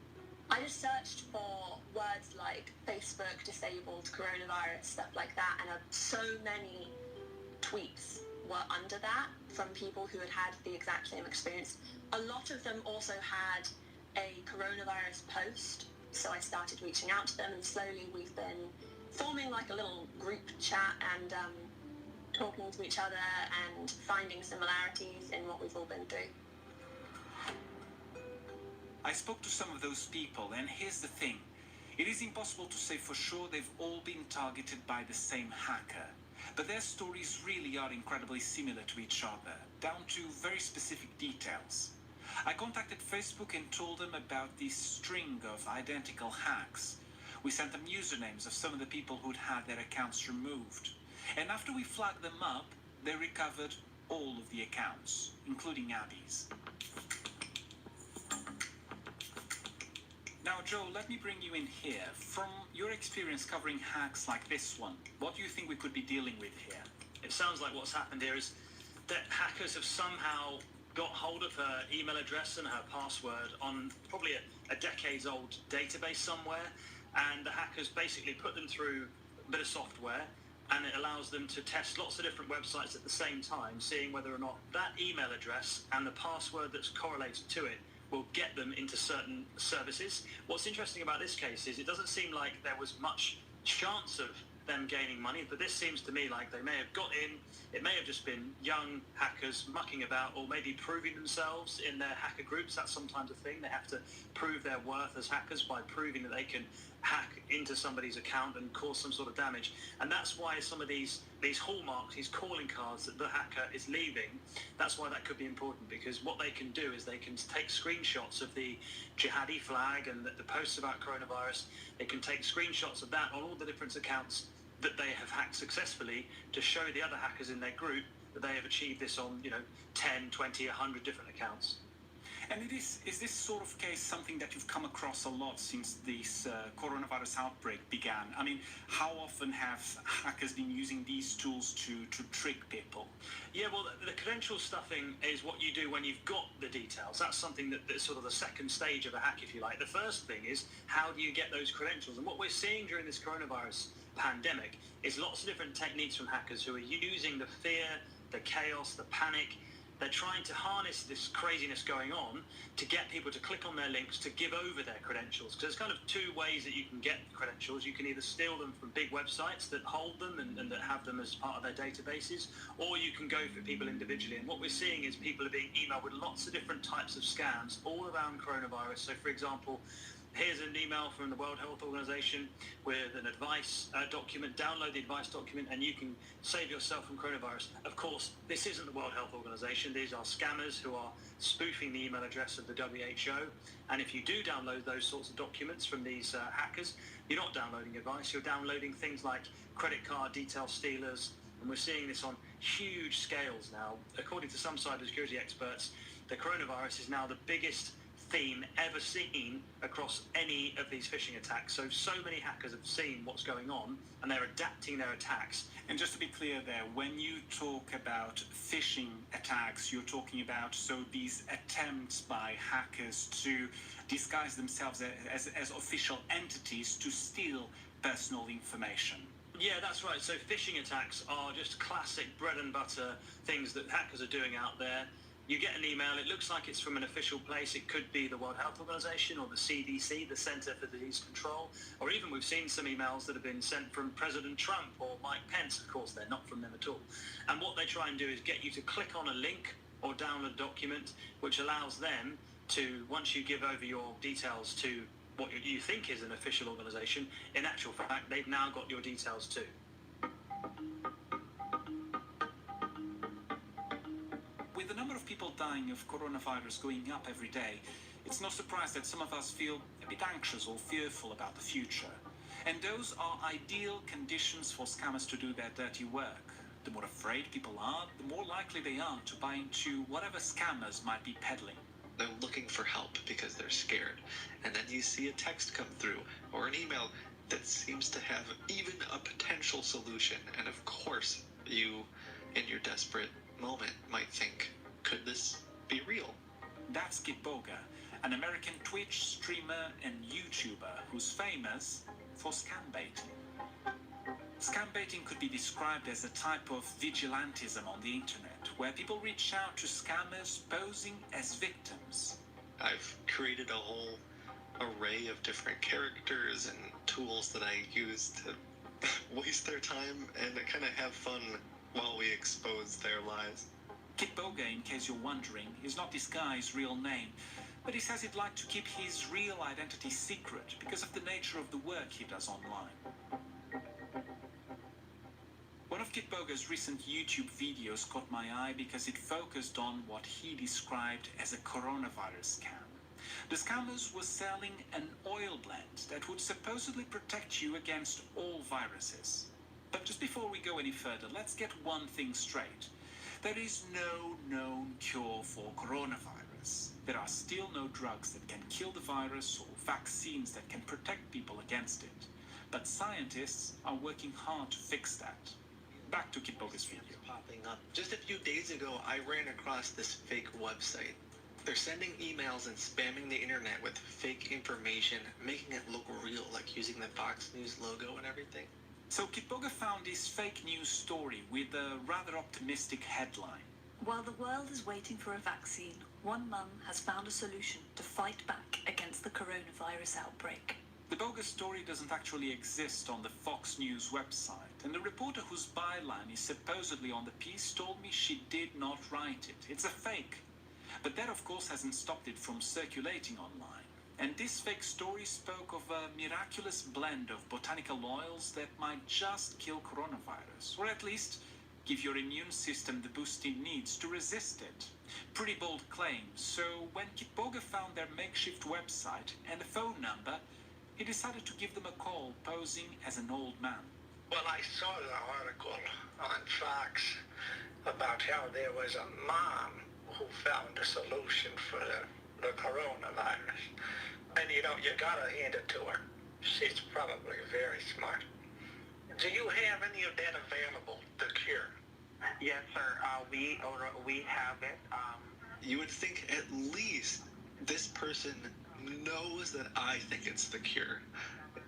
I just searched for words like Facebook disabled coronavirus, stuff like that, and so many tweets were under that from people who had had the exact same experience. A lot of them also had a coronavirus post, so I started reaching out to them, and slowly we've been forming like a little group chat and talking to each other and finding similarities in what we've all been through. I spoke to some of those people, and here's the thing. It is impossible to say for sure they've all been targeted by the same hacker. But their stories really are incredibly similar to each other, down to very specific details. I contacted Facebook and told them about this string of identical hacks. We sent them usernames of some of the people who'd had their accounts removed. And after we flagged them up, they recovered all of the accounts, including Abby's. Now, Joe, let me bring you in here. From your experience covering hacks like this one, what do you think we could be dealing with here? It sounds like what's happened here is that hackers have somehow got hold of her email address and her password on probably a decades-old database somewhere, and the hackers basically put them through a bit of software, and it allows them to test lots of different websites at the same time, seeing whether or not that email address and the password that's correlated to it will get them into certain services. What's interesting about this case is it doesn't seem like there was much chance of them gaining money, but this seems to me like they may have got in, it may have just been young hackers mucking about, or maybe proving themselves in their hacker groups. That's sometimes a thing. They have to prove their worth as hackers by proving that they can hack into somebody's account and cause some sort of damage. And that's why some of these hallmarks, these calling cards that the hacker is leaving, that's why that could be important, because what they can do is they can take screenshots of the jihadi flag and the posts about coronavirus. They can take screenshots of that on all the different accounts that they have hacked successfully to show the other hackers in their group that they have achieved this on, 10, 20, 100 different accounts. And is this sort of case something that you've come across a lot since this coronavirus outbreak began? I mean, how often have hackers been using these tools to trick people? Yeah, well, the credential stuffing is what you do when you've got the details. That's something that's sort of the second stage of a hack, if you like. The first thing is, how do you get those credentials? And what we're seeing during this coronavirus pandemic is lots of different techniques from hackers who are using the fear, the chaos, the panic. They're trying to harness this craziness going on to get people to click on their links to give over their credentials. Because there's kind of two ways that you can get credentials. You can either steal them from big websites that hold them and that have them as part of their databases, or you can go for people individually. And what we're seeing is people are being emailed with lots of different types of scams all around coronavirus. So, for example, here's an email from the World Health Organization with an advice document. Download the advice document and you can save yourself from coronavirus. Of course, this isn't the World Health Organization. These are scammers who are spoofing the email address of the WHO. And if you do download those sorts of documents from these hackers, you're not downloading advice. You're downloading things like credit card detail stealers. And we're seeing this on huge scales now. According to some cybersecurity experts, the coronavirus is now the biggest theme ever seen across any of these phishing attacks. So many hackers have seen what's going on and they're adapting their attacks. And just to be clear there, when you talk about phishing attacks, you're talking about these attempts by hackers to disguise themselves as official entities to steal personal information. Yeah, that's right. So phishing attacks are just classic bread and butter things that hackers are doing out there. You get an email, it looks like it's from an official place. It could be the World Health Organization or the CDC, the Center for Disease Control, or even we've seen some emails that have been sent from President Trump or Mike Pence. Of course, they're not from them at all. And what they try and do is get you to click on a link or download a document, which allows them to, once you give over your details to what you think is an official organization, in actual fact, they've now got your details too. With the number of people dying of coronavirus going up every day, it's no surprise that some of us feel a bit anxious or fearful about the future. And those are ideal conditions for scammers to do their dirty work. The more afraid people are, the more likely they are to buy into whatever scammers might be peddling. They're looking for help because they're scared. And then you see a text come through or an email that seems to have even a potential solution. And of course, you, in your desperate moment, might think, could this be real? That's Kitboga, an American Twitch streamer and YouTuber who's famous for scam baiting. Scam baiting could be described as a type of vigilantism on the internet, where people reach out to scammers posing as victims. I've created a whole array of different characters and tools that I use to waste their time and kind of have fun while we expose their lies. Kitboga, in case you're wondering, is not this guy's real name, but he says he'd like to keep his real identity secret because of the nature of the work he does online. One of Kitboga's recent YouTube videos caught my eye because it focused on what he described as a coronavirus scam. The scammers were selling an oil blend that would supposedly protect you against all viruses. But just before we go any further, let's get one thing straight. There is no known cure for coronavirus. There are still no drugs that can kill the virus or vaccines that can protect people against it. But scientists are working hard to fix that. Back to Kitboga's video. Popping up. Just a few days ago, I ran across this fake website. They're sending emails and spamming the internet with fake information, making it look real, like using the Fox News logo and everything. So Kitboga found this fake news story with a rather optimistic headline. While the world is waiting for a vaccine, one mum has found a solution to fight back against the coronavirus outbreak. The bogus story doesn't actually exist on the Fox News website, and the reporter whose byline is supposedly on the piece told me she did not write it. It's a fake. But that, of course, hasn't stopped it from circulating online. And this fake story spoke of a miraculous blend of botanical oils that might just kill coronavirus, or at least give your immune system the boost it needs to resist it. Pretty bold claims, so when Kitboga found their makeshift website and a phone number, he decided to give them a call, posing as an old man. Well, I saw the article on Fox about how there was a mom who found a solution for the coronavirus. And you gotta hand it to her. She's probably very smart. Do you have any of that available, the cure? Yes, sir. We have it. You would think at least this person knows that I think it's the cure,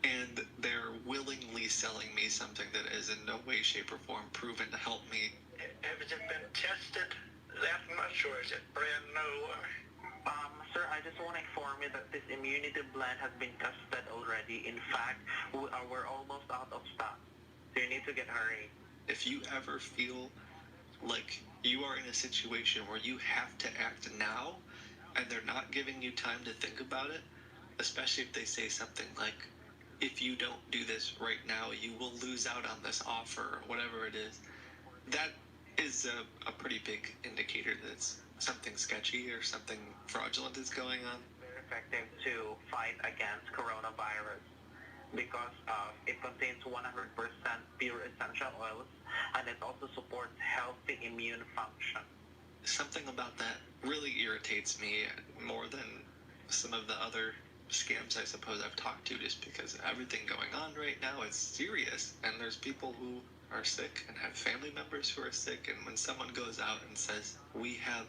and they're willingly selling me something that is in no way, shape, or form proven to help me. Has it been tested that much, or is it brand new? Sir, I just want to inform you that this immunity blend has been tested already. In fact, we're almost out of stock. So you need to get hurry. If you ever feel like you are in a situation where you have to act now, and they're not giving you time to think about it, especially if they say something like, if you don't do this right now, you will lose out on this offer, or whatever it is, that is a pretty big indicator that it's something sketchy or something fraudulent is going on. Very effective to fight against coronavirus because it contains 100% pure essential oils, and it also supports healthy immune function. Something about that really irritates me more than some of the other scams I suppose I've talked to, just because everything going on right now is serious, and there's people who are sick and have family members who are sick, and when someone goes out and says, we have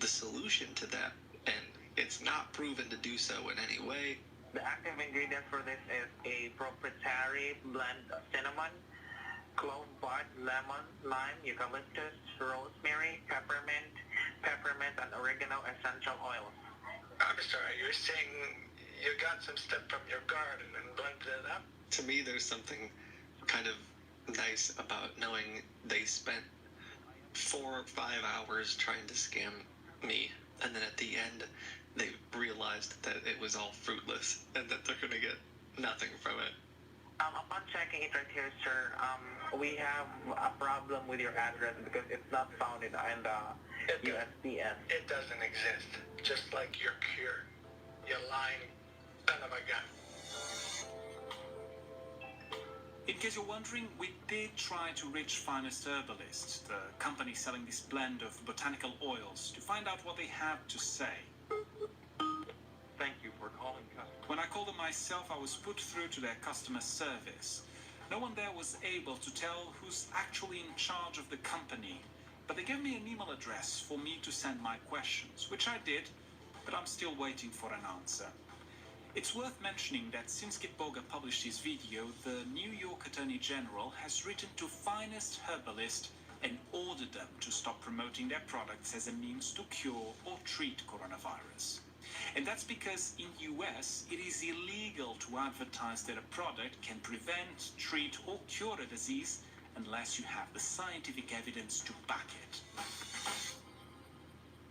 the solution to that, and it's not proven to do so in any way. The active ingredient for this is a proprietary blend of cinnamon, clove bud, lemon, lime, eucalyptus, rosemary, peppermint, and oregano essential oils. I'm sorry, you're saying you got some stuff from your garden and blended it up? To me, there's something kind of nice about knowing they spent 4 or 5 hours trying to scam me, and then at the end, they realized that it was all fruitless and that they're gonna get nothing from it. Upon checking it right here, sir, we have a problem with your address because it's not found in the USPS. It doesn't exist. Just like your cure. You lying son of a gun. In case you're wondering, we did try to reach Finest Herbalist, the company selling this blend of botanical oils, to find out what they have to say. Thank you for calling us. When I called them myself, I was put through to their customer service. No one there was able to tell who's actually in charge of the company, but they gave me an email address for me to send my questions, which I did, but I'm still waiting for an answer. It's worth mentioning that since Kitboga published his video, the New York Attorney General has written to Finest Herbalist and ordered them to stop promoting their products as a means to cure or treat coronavirus. And that's because in US, it is illegal to advertise that a product can prevent, treat, or cure a disease unless you have the scientific evidence to back it.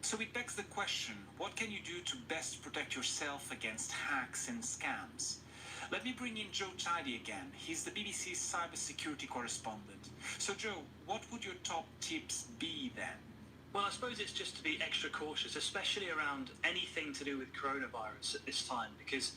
So it begs the question, what can you do to best protect yourself against hacks and scams? Let me bring in Joe Tidy again. He's the BBC's cybersecurity correspondent. So Joe, what would your top tips be then? Well, I suppose it's just to be extra cautious, especially around anything to do with coronavirus at this time, because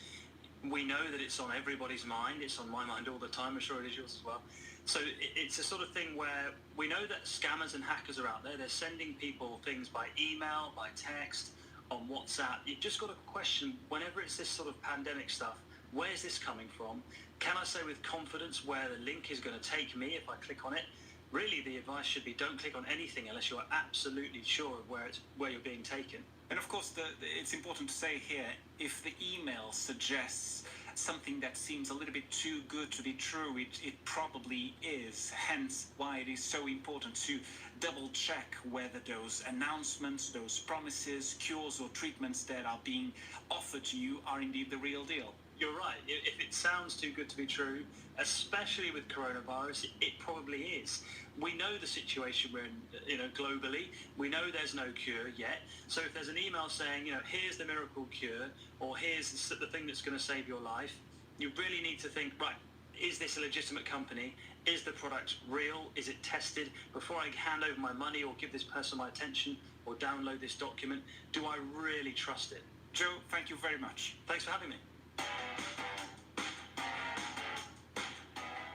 we know that it's on everybody's mind. It's on my mind all the time. I'm sure it is yours as well. So it's a sort of thing where we know that scammers and hackers are out there. They're sending people things by email, by text, on WhatsApp. You've just got to question, whenever it's this sort of pandemic stuff, where's this coming from? Can I say with confidence where the link is going to take me if I click on it? Really, the advice should be don't click on anything unless you're absolutely sure of where you're being taken. And of course, it's important to say here, if the email suggests something that seems a little bit too good to be true, it probably is. Hence why it is so important to double check whether those announcements, those promises, cures or treatments that are being offered to you are indeed the real deal. You're right. If it sounds too good to be true, especially with coronavirus. It probably is. We know the situation we're in, globally. We know there's no cure yet. So if there's an email saying, here's the miracle cure, or here's the thing that's going to save your life, you really need to think, right, is this a legitimate company? Is the product real? Is it tested? Before I hand over my money or give this person my attention or download this document, do I really trust it? Joe, thank you very much. Thanks for having me.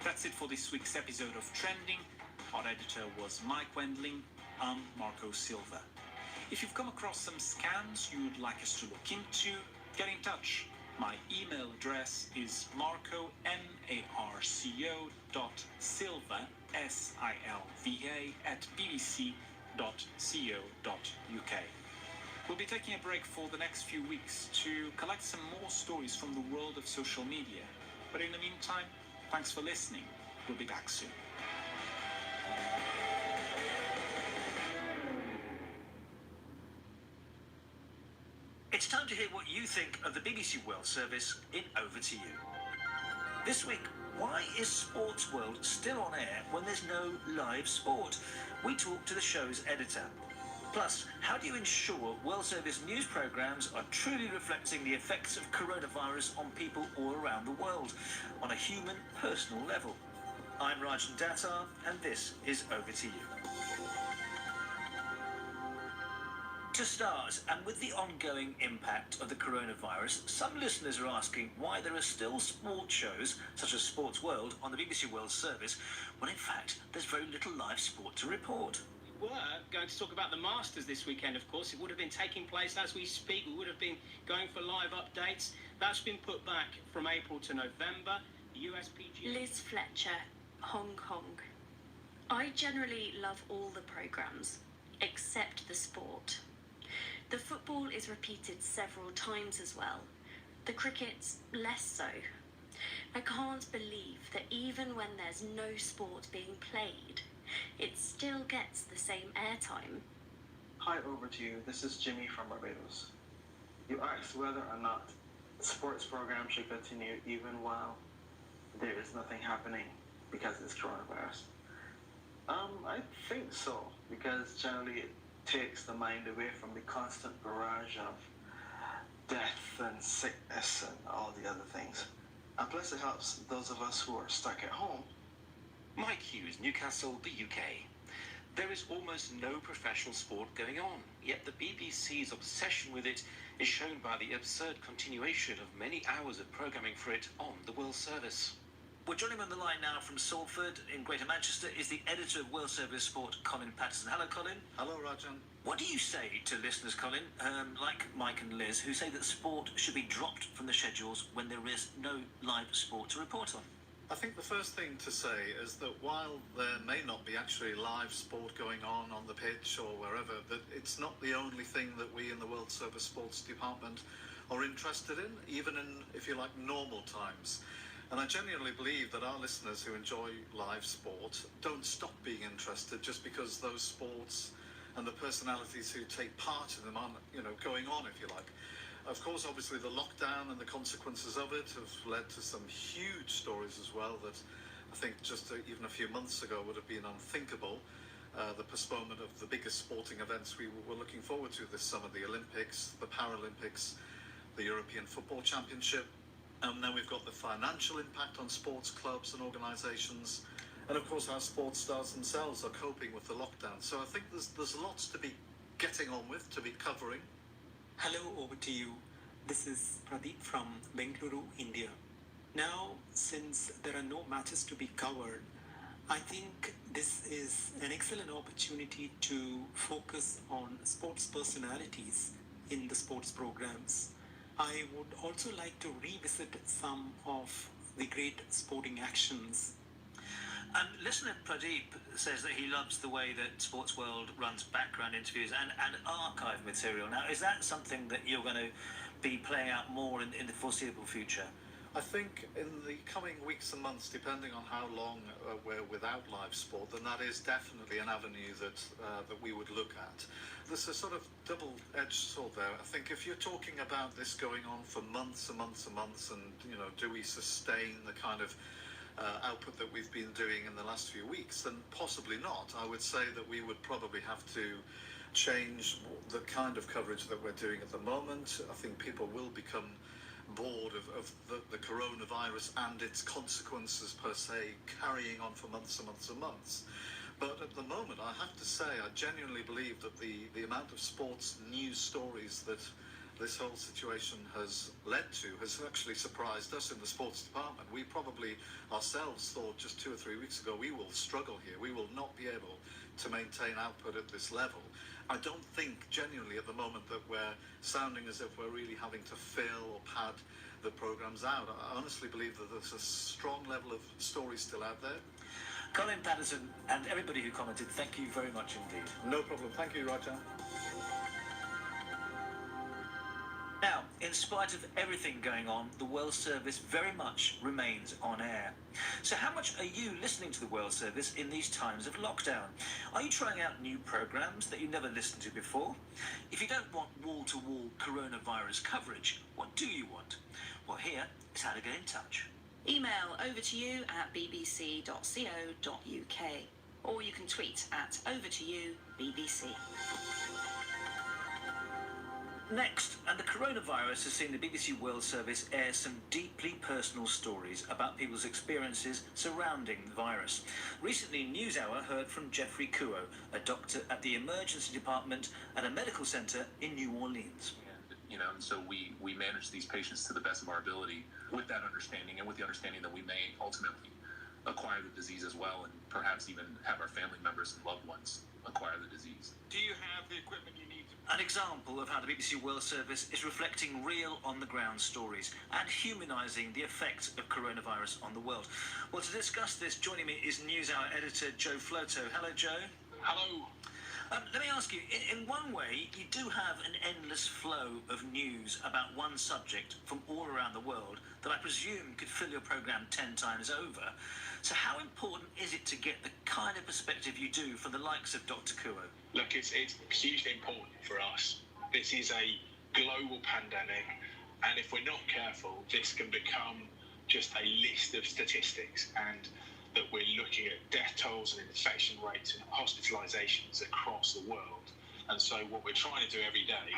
That's it for this week's episode of Trending. Our editor was Mike Wendling. I'm Marco Silva. If you've come across some scams you would like us to look into, get in touch. My email address is marco.silva, S-I-L-V-A, @bbc.co.uk. We'll be taking a break for the next few weeks to collect some more stories from the world of social media. But in the meantime, thanks for listening. We'll be back soon. It's time to hear what you think of the BBC World Service in Over to You. This week, why is Sports World still on air when there's no live sport? We talk to the show's editor. Plus, how do you ensure World Service news programmes are truly reflecting the effects of coronavirus on people all around the world, on a human, personal level? I'm Rajan Datar, and this is Over to You. To start, and with the ongoing impact of the coronavirus, some listeners are asking why there are still sports shows, such as Sports World, on the BBC World Service, when in fact there's very little live sport to report. We were going to talk about the Masters this weekend, of course. It would have been taking place as we speak. We would have been going for live updates. That's been put back from April to November. The USPGA... Liz Fletcher, Hong Kong. I generally love all the programmes, except the sport. The football is repeated several times as well. The cricket's less so. I can't believe that even when there's no sport being played, it still gets the same airtime. Hi, Over to You. This is Jimmy from Barbados. You asked whether or not the sports program should continue even while there is nothing happening because of this coronavirus. I think so, because generally it takes the mind away from the constant barrage of death and sickness and all the other things. And plus it helps those of us who are stuck at home. Mike Hughes, Newcastle, the UK. There is almost no professional sport going on, yet the BBC's obsession with it is shown by the absurd continuation of many hours of programming for it on the World Service. Well, joining me on the line now from Salford in Greater Manchester is the editor of World Service Sport, Colin Patterson. Hello, Colin. Hello, Rajan. What do you say to listeners, Colin, like Mike and Liz, who say that sport should be dropped from the schedules when there is no live sport to report on? I think the first thing to say is that while there may not be actually live sport going on the pitch or wherever, that it's not the only thing that we in the World Service Sports Department are interested in, even in, if you like, normal times. And I genuinely believe that our listeners who enjoy live sport don't stop being interested just because those sports and the personalities who take part in them are, going on, if you like. Of course, obviously, the lockdown and the consequences of it have led to some huge stories as well that I think just even a few months ago would have been unthinkable. The postponement of the biggest sporting events we were looking forward to this summer, the Olympics, the Paralympics, the European Football Championship. And then we've got the financial impact on sports clubs and organisations. And of course, our sports stars themselves are coping with the lockdown. So I think there's lots to be getting on with, to be covering. Hello, over to you. This is Pradeep from Bengaluru, India. Now, since there are no matches to be covered, I think this is an excellent opportunity to focus on sports personalities in the sports programs. I would also like to revisit some of the great sporting actions. Listener Pradeep says that he loves the way that Sports World runs background interviews and archive material. Now, is that something that you're going to be playing out more in the foreseeable future? I think in the coming weeks weeks and months, depending on how long we're without live sport, then that is definitely an avenue that we would look at. There's a sort of double-edged sword there. I think if you're talking about this going on for months and months and months, and do we sustain the kind of output that we've been doing in the last few weeks, then possibly not. I would say that we would probably have to change the kind of coverage that we're doing at the moment. I think people will become bored of the coronavirus and its consequences per se carrying on for months and months and months. But at the moment, I have to say, I genuinely believe that the amount of sports news stories that this whole situation has led to has actually surprised us in the sports department. We probably ourselves thought just 2 or 3 weeks ago, we will struggle here. We will not be able to maintain output at this level. I don't think genuinely at the moment that we're sounding as if we're really having to fill or pad the programs out. I honestly believe that there's a strong level of stories still out there. Colin Patterson and everybody who commented, thank you very much indeed. No problem. Thank you, Roger. Now, in spite of everything going on, the World Service very much remains on air. So how much are you listening to the World Service in these times of lockdown? Are you trying out new programs that you never listened to before? If you don't want wall-to-wall coronavirus coverage, what do you want? Well, here is how to get in touch. Email over to you at bbc.co.uk, or you can tweet at over to you BBC. Next, and the coronavirus has seen the BBC World Service air some deeply personal stories about people's experiences surrounding the virus. Recently, NewsHour heard from Jeffrey Kuo, a doctor at the emergency department at a medical centre in New Orleans. And so we manage these patients to the best of our ability with that understanding, and with the understanding that we may ultimately acquire the disease as well, and perhaps even have our family members and loved ones acquire the disease. Do you have the equipment you need? An example of how the BBC World Service is reflecting real on-the-ground stories and humanising the effects of coronavirus on the world. Well, to discuss this, joining me is NewsHour editor Joe Floto. Hello, Joe. Hello. Let me ask you, in one way, you do have an endless flow of news about one subject from all around the world that I presume could fill your programme 10 times over. So how important is it to get the kind of perspective you do from the likes of Dr. Kuo? Look, it's hugely important for us. This is a global pandemic, and if we're not careful, this can become just a list of statistics, and that we're looking at death tolls and infection rates and hospitalizations across the world. And so what we're trying to do every day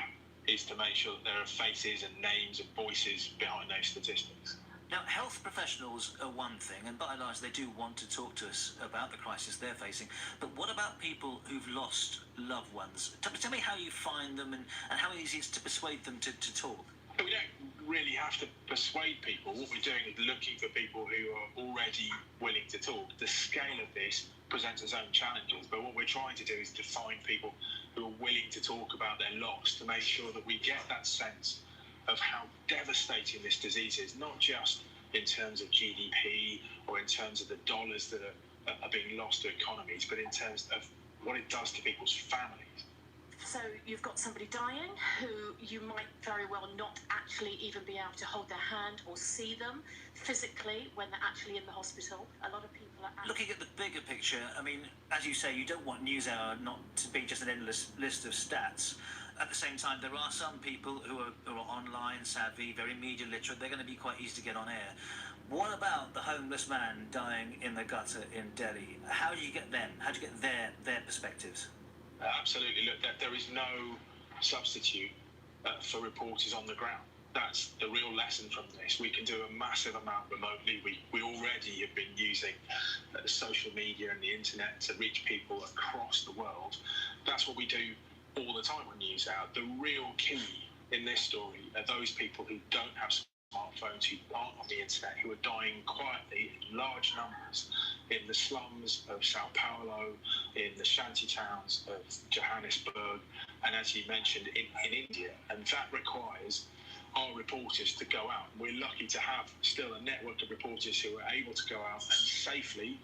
is to make sure that there are faces and names and voices behind those statistics. Now, health professionals are one thing, and by and large, they do want to talk to us about the crisis they're facing. But what about people who've lost loved ones? Tell me how you find them and how easy it is to persuade them to talk. We don't really have to persuade people. What we're doing is looking for people who are already willing to talk. The scale of this presents its own challenges, but what we're trying to do is to find people who are willing to talk about their loss, to make sure that we get that sense of how devastating this disease is, not just in terms of GDP or in terms of the dollars that are being lost to economies, but in terms of what it does to people's families. So you've got somebody dying who you might very well not actually even be able to hold their hand or see them physically when they're actually in the hospital. A lot of people are... Looking at the bigger picture, I mean, as you say, you don't want NewsHour not to be just an endless list of stats. At the same time, there are some people who are online savvy, very media literate. They're going to be quite easy to get on air. What about the homeless man dying in the gutter in Delhi? How do you get them? How do you get their perspectives? Absolutely. Look, there is no substitute for reporters on the ground. That's the real lesson from this. We can do a massive amount remotely. We already have been using social media and the internet to reach people across the world. That's what we do all the time on NewsHour. The real key in this story are those people who don't have smartphones, who aren't on the internet, who are dying quietly in large numbers in the slums of Sao Paulo, in the shanty towns of Johannesburg, and as you mentioned, in India. And that requires our reporters to go out. We're lucky to have still a network of reporters who are able to go out and safely,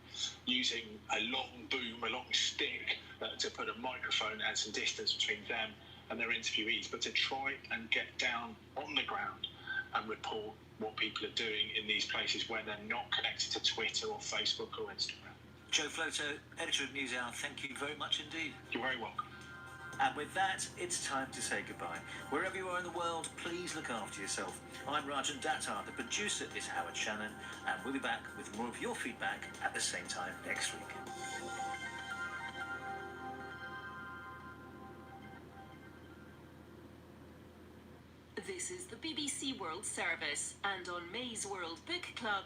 using a long boom, a long stick, to put a microphone and some distance between them and their interviewees, but to try and get down on the ground and report what people are doing in these places where they're not connected to Twitter or Facebook or Instagram. Joe Floto, editor of NewsHour, thank you very much indeed. You're very welcome. And with that, it's time to say goodbye. Wherever you are in the world, please look after yourself. I'm Rajan Datar, the producer is Howard Shannon, and we'll be back with more of your feedback at the same time next week. This is the BBC World Service, and on May's World Book Club,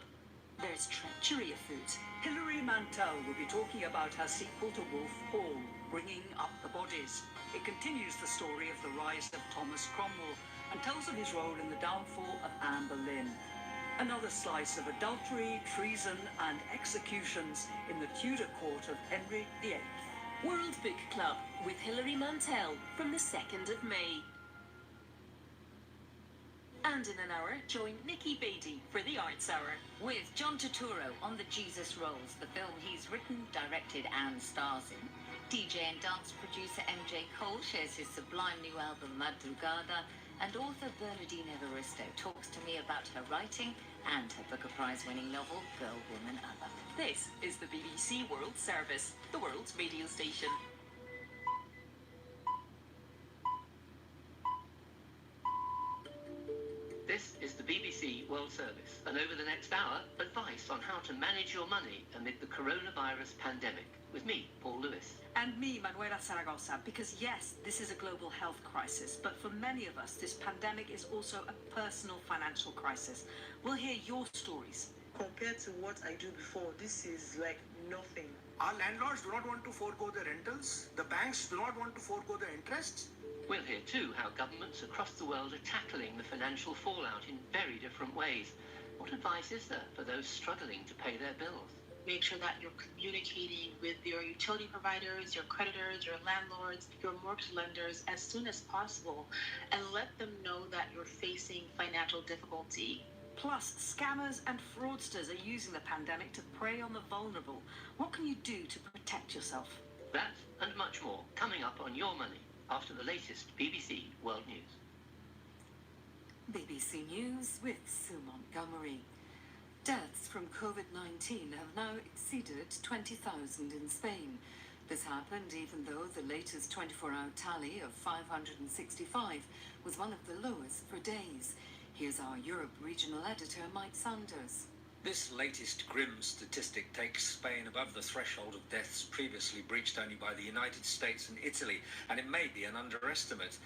there's treachery afoot. Hilary Mantel will be talking about her sequel to Wolf Hall, Bringing Up the Bodies. It continues the story of the rise of Thomas Cromwell and tells of his role in the downfall of Anne Boleyn. Another slice of adultery, treason and executions in the Tudor court of Henry VIII. World Book Club with Hilary Mantel from the 2nd of May. And in an hour, join Nikki Beattie for the Arts Hour. With John Turturro on the Jesus Rolls, the film he's written, directed and stars in. DJ and dance producer MJ Cole shares his sublime new album Madrugada, and author Bernardine Evaristo talks to me about her writing and her Booker Prize-winning novel Girl, Woman, Other. This is the BBC World Service, the world's radio station. This is the BBC World Service, and over the next hour, advice on how to manage your money amid the coronavirus pandemic. With me, Paul Lewis. And me, Manuela Zaragoza, because yes, this is a global health crisis, but for many of us, this pandemic is also a personal financial crisis. We'll hear your stories. Compared to what I do before, this is like nothing. Our landlords do not want to forego the rentals. The banks do not want to forego the interest. We'll hear too how governments across the world are tackling the financial fallout in very different ways. What advice is there for those struggling to pay their bills? Make sure that you're communicating with your utility providers, your creditors, your landlords, your mortgage lenders as soon as possible, and let them know that you're facing financial difficulty. Plus, scammers and fraudsters are using the pandemic to prey on the vulnerable. What can you do to protect yourself? That and much more coming up on Your Money after the latest BBC World News. BBC News with Sue Montgomery. Deaths from COVID-19 have now exceeded 20,000 in Spain. This happened even though the latest 24-hour tally of 565 was one of the lowest for days. Here's our Europe regional editor, Mike Sanders. This latest grim statistic takes Spain above the threshold of deaths previously breached only by the United States and Italy, and it may be an underestimate.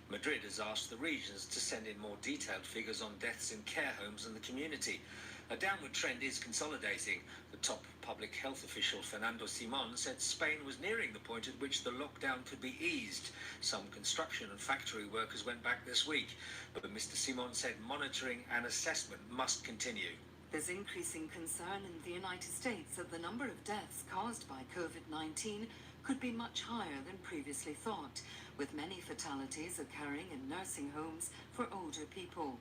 Madrid has asked the regions to send in more detailed figures on deaths in care homes and the community. A downward trend is consolidating. The top public health official, Fernando Simon, said Spain was nearing the point at which the lockdown could be eased. Some construction and factory workers went back this week, but Mr. Simon said monitoring and assessment must continue. There's increasing concern in the United States that the number of deaths caused by COVID-19 could be much higher than previously thought, with many fatalities occurring in nursing homes for older people.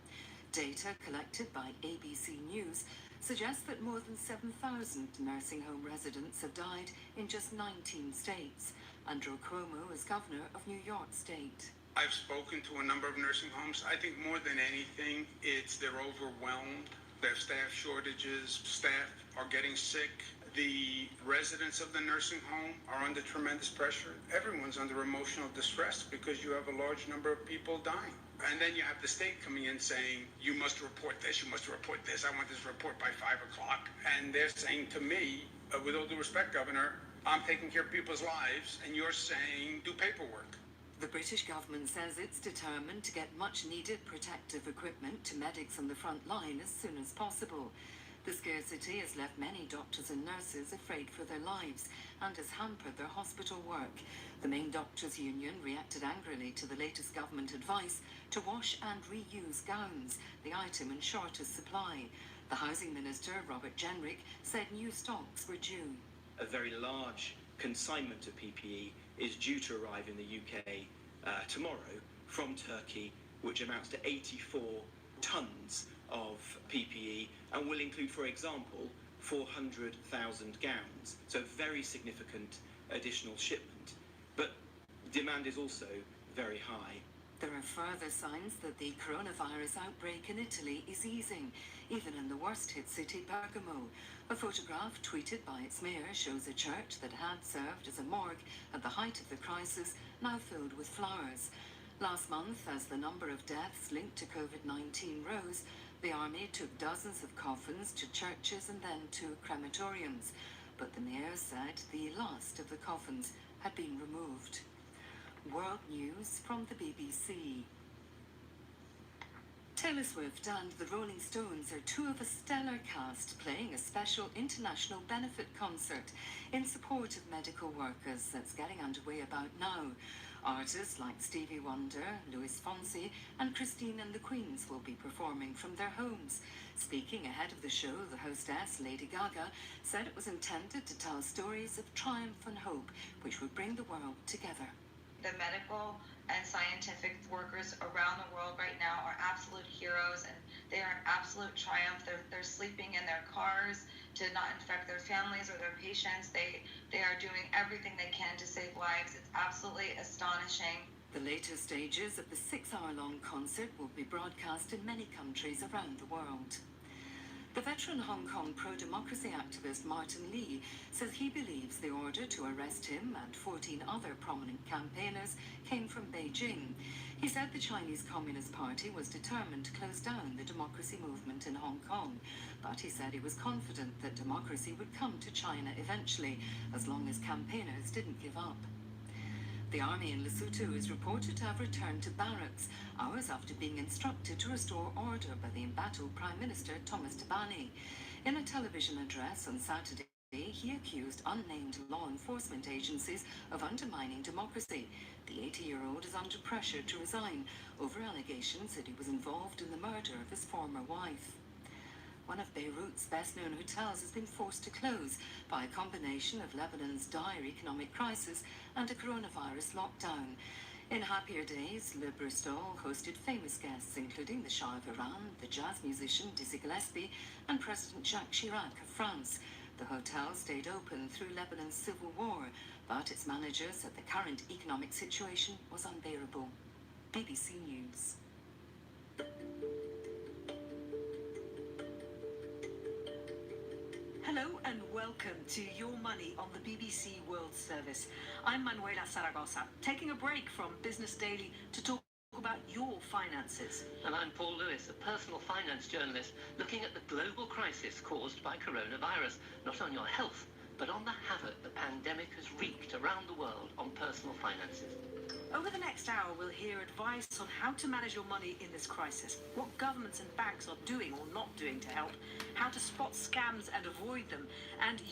Data collected by ABC News suggests that more than 7,000 nursing home residents have died in just 19 states. Andrew Cuomo is governor of New York State. I've spoken to a number of nursing homes. I think more than anything, it's they're overwhelmed. They have staff shortages. Staff are getting sick. The residents of the nursing home are under tremendous pressure. Everyone's under emotional distress because you have a large number of people dying. And then you have the state coming in saying, you must report this, you must report this. I want this report by 5 o'clock. And they're saying to me, with all due respect, Governor, I'm taking care of people's lives, and you're saying do paperwork. The British government says it's determined to get much needed protective equipment to medics on the front line as soon as possible. The scarcity has left many doctors and nurses afraid for their lives and has hampered their hospital work. The main doctors' union reacted angrily to the latest government advice to wash and reuse gowns, the item in shortest supply. The housing minister, Robert Jenrick, said new stocks were due. A very large consignment of PPE is due to arrive in the UK tomorrow from Turkey, which amounts to 84 tonnes of PPE and will include, for example, 400,000 gowns. So very significant additional shipment. But demand is also very high. There are further signs that the coronavirus outbreak in Italy is easing, even in the worst-hit city, Bergamo. A photograph tweeted by its mayor shows a church that had served as a morgue at the height of the crisis, now filled with flowers. Last month, as the number of deaths linked to COVID-19 rose, the army took dozens of coffins to churches and then to crematoriums. But the mayor said the last of the coffins had been removed. World news from the BBC. Taylor Swift and the Rolling Stones are two of a stellar cast playing a special international benefit concert in support of medical workers that's getting underway about now. Artists like Stevie Wonder, Luis Fonsi and Christine and the Queens will be performing from their homes. Speaking ahead of the show, the hostess, Lady Gaga, said it was intended to tell stories of triumph and hope which would bring the world together. The medical and scientific workers around the world right now are absolute heroes, and they are an absolute triumph. They're sleeping in their cars to not infect their families or their patients. They are doing everything they can to save lives. It's absolutely astonishing. The later stages of the 6-hour-long concert will be broadcast in many countries around the world. The veteran Hong Kong pro-democracy activist Martin Lee says he believes the order to arrest him and 14 other prominent campaigners came from Beijing. He said the Chinese Communist Party was determined to close down the democracy movement in Hong Kong, but he said he was confident that democracy would come to China eventually, as long as campaigners didn't give up. The army in Lesotho is reported to have returned to barracks hours after being instructed to restore order by the embattled Prime Minister Thomas Thabane. In a television address on Saturday, he accused unnamed law enforcement agencies of undermining democracy. The 80-year-old is under pressure to resign over allegations that he was involved in the murder of his former wife. One of Beirut's best-known hotels has been forced to close by a combination of Lebanon's dire economic crisis and a coronavirus lockdown. In happier days, Le Bristol hosted famous guests including the Shah of Iran, the jazz musician Dizzy Gillespie, and President Jacques Chirac of France. The hotel stayed open through Lebanon's civil war, but its managers said the current economic situation was unbearable. BBC News. Hello and welcome to Your Money on the BBC World Service. I'm Manuela Zaragoza, taking a break from Business Daily to talk about your finances. And I'm Paul Lewis, a personal finance journalist looking at the global crisis caused by coronavirus, not on your health, but on the havoc the pandemic has wreaked around the world on personal finances. Over the next hour, we'll hear advice on how to manage your money in this crisis, what governments and banks are doing or not doing to help, how to spot scams and avoid them, and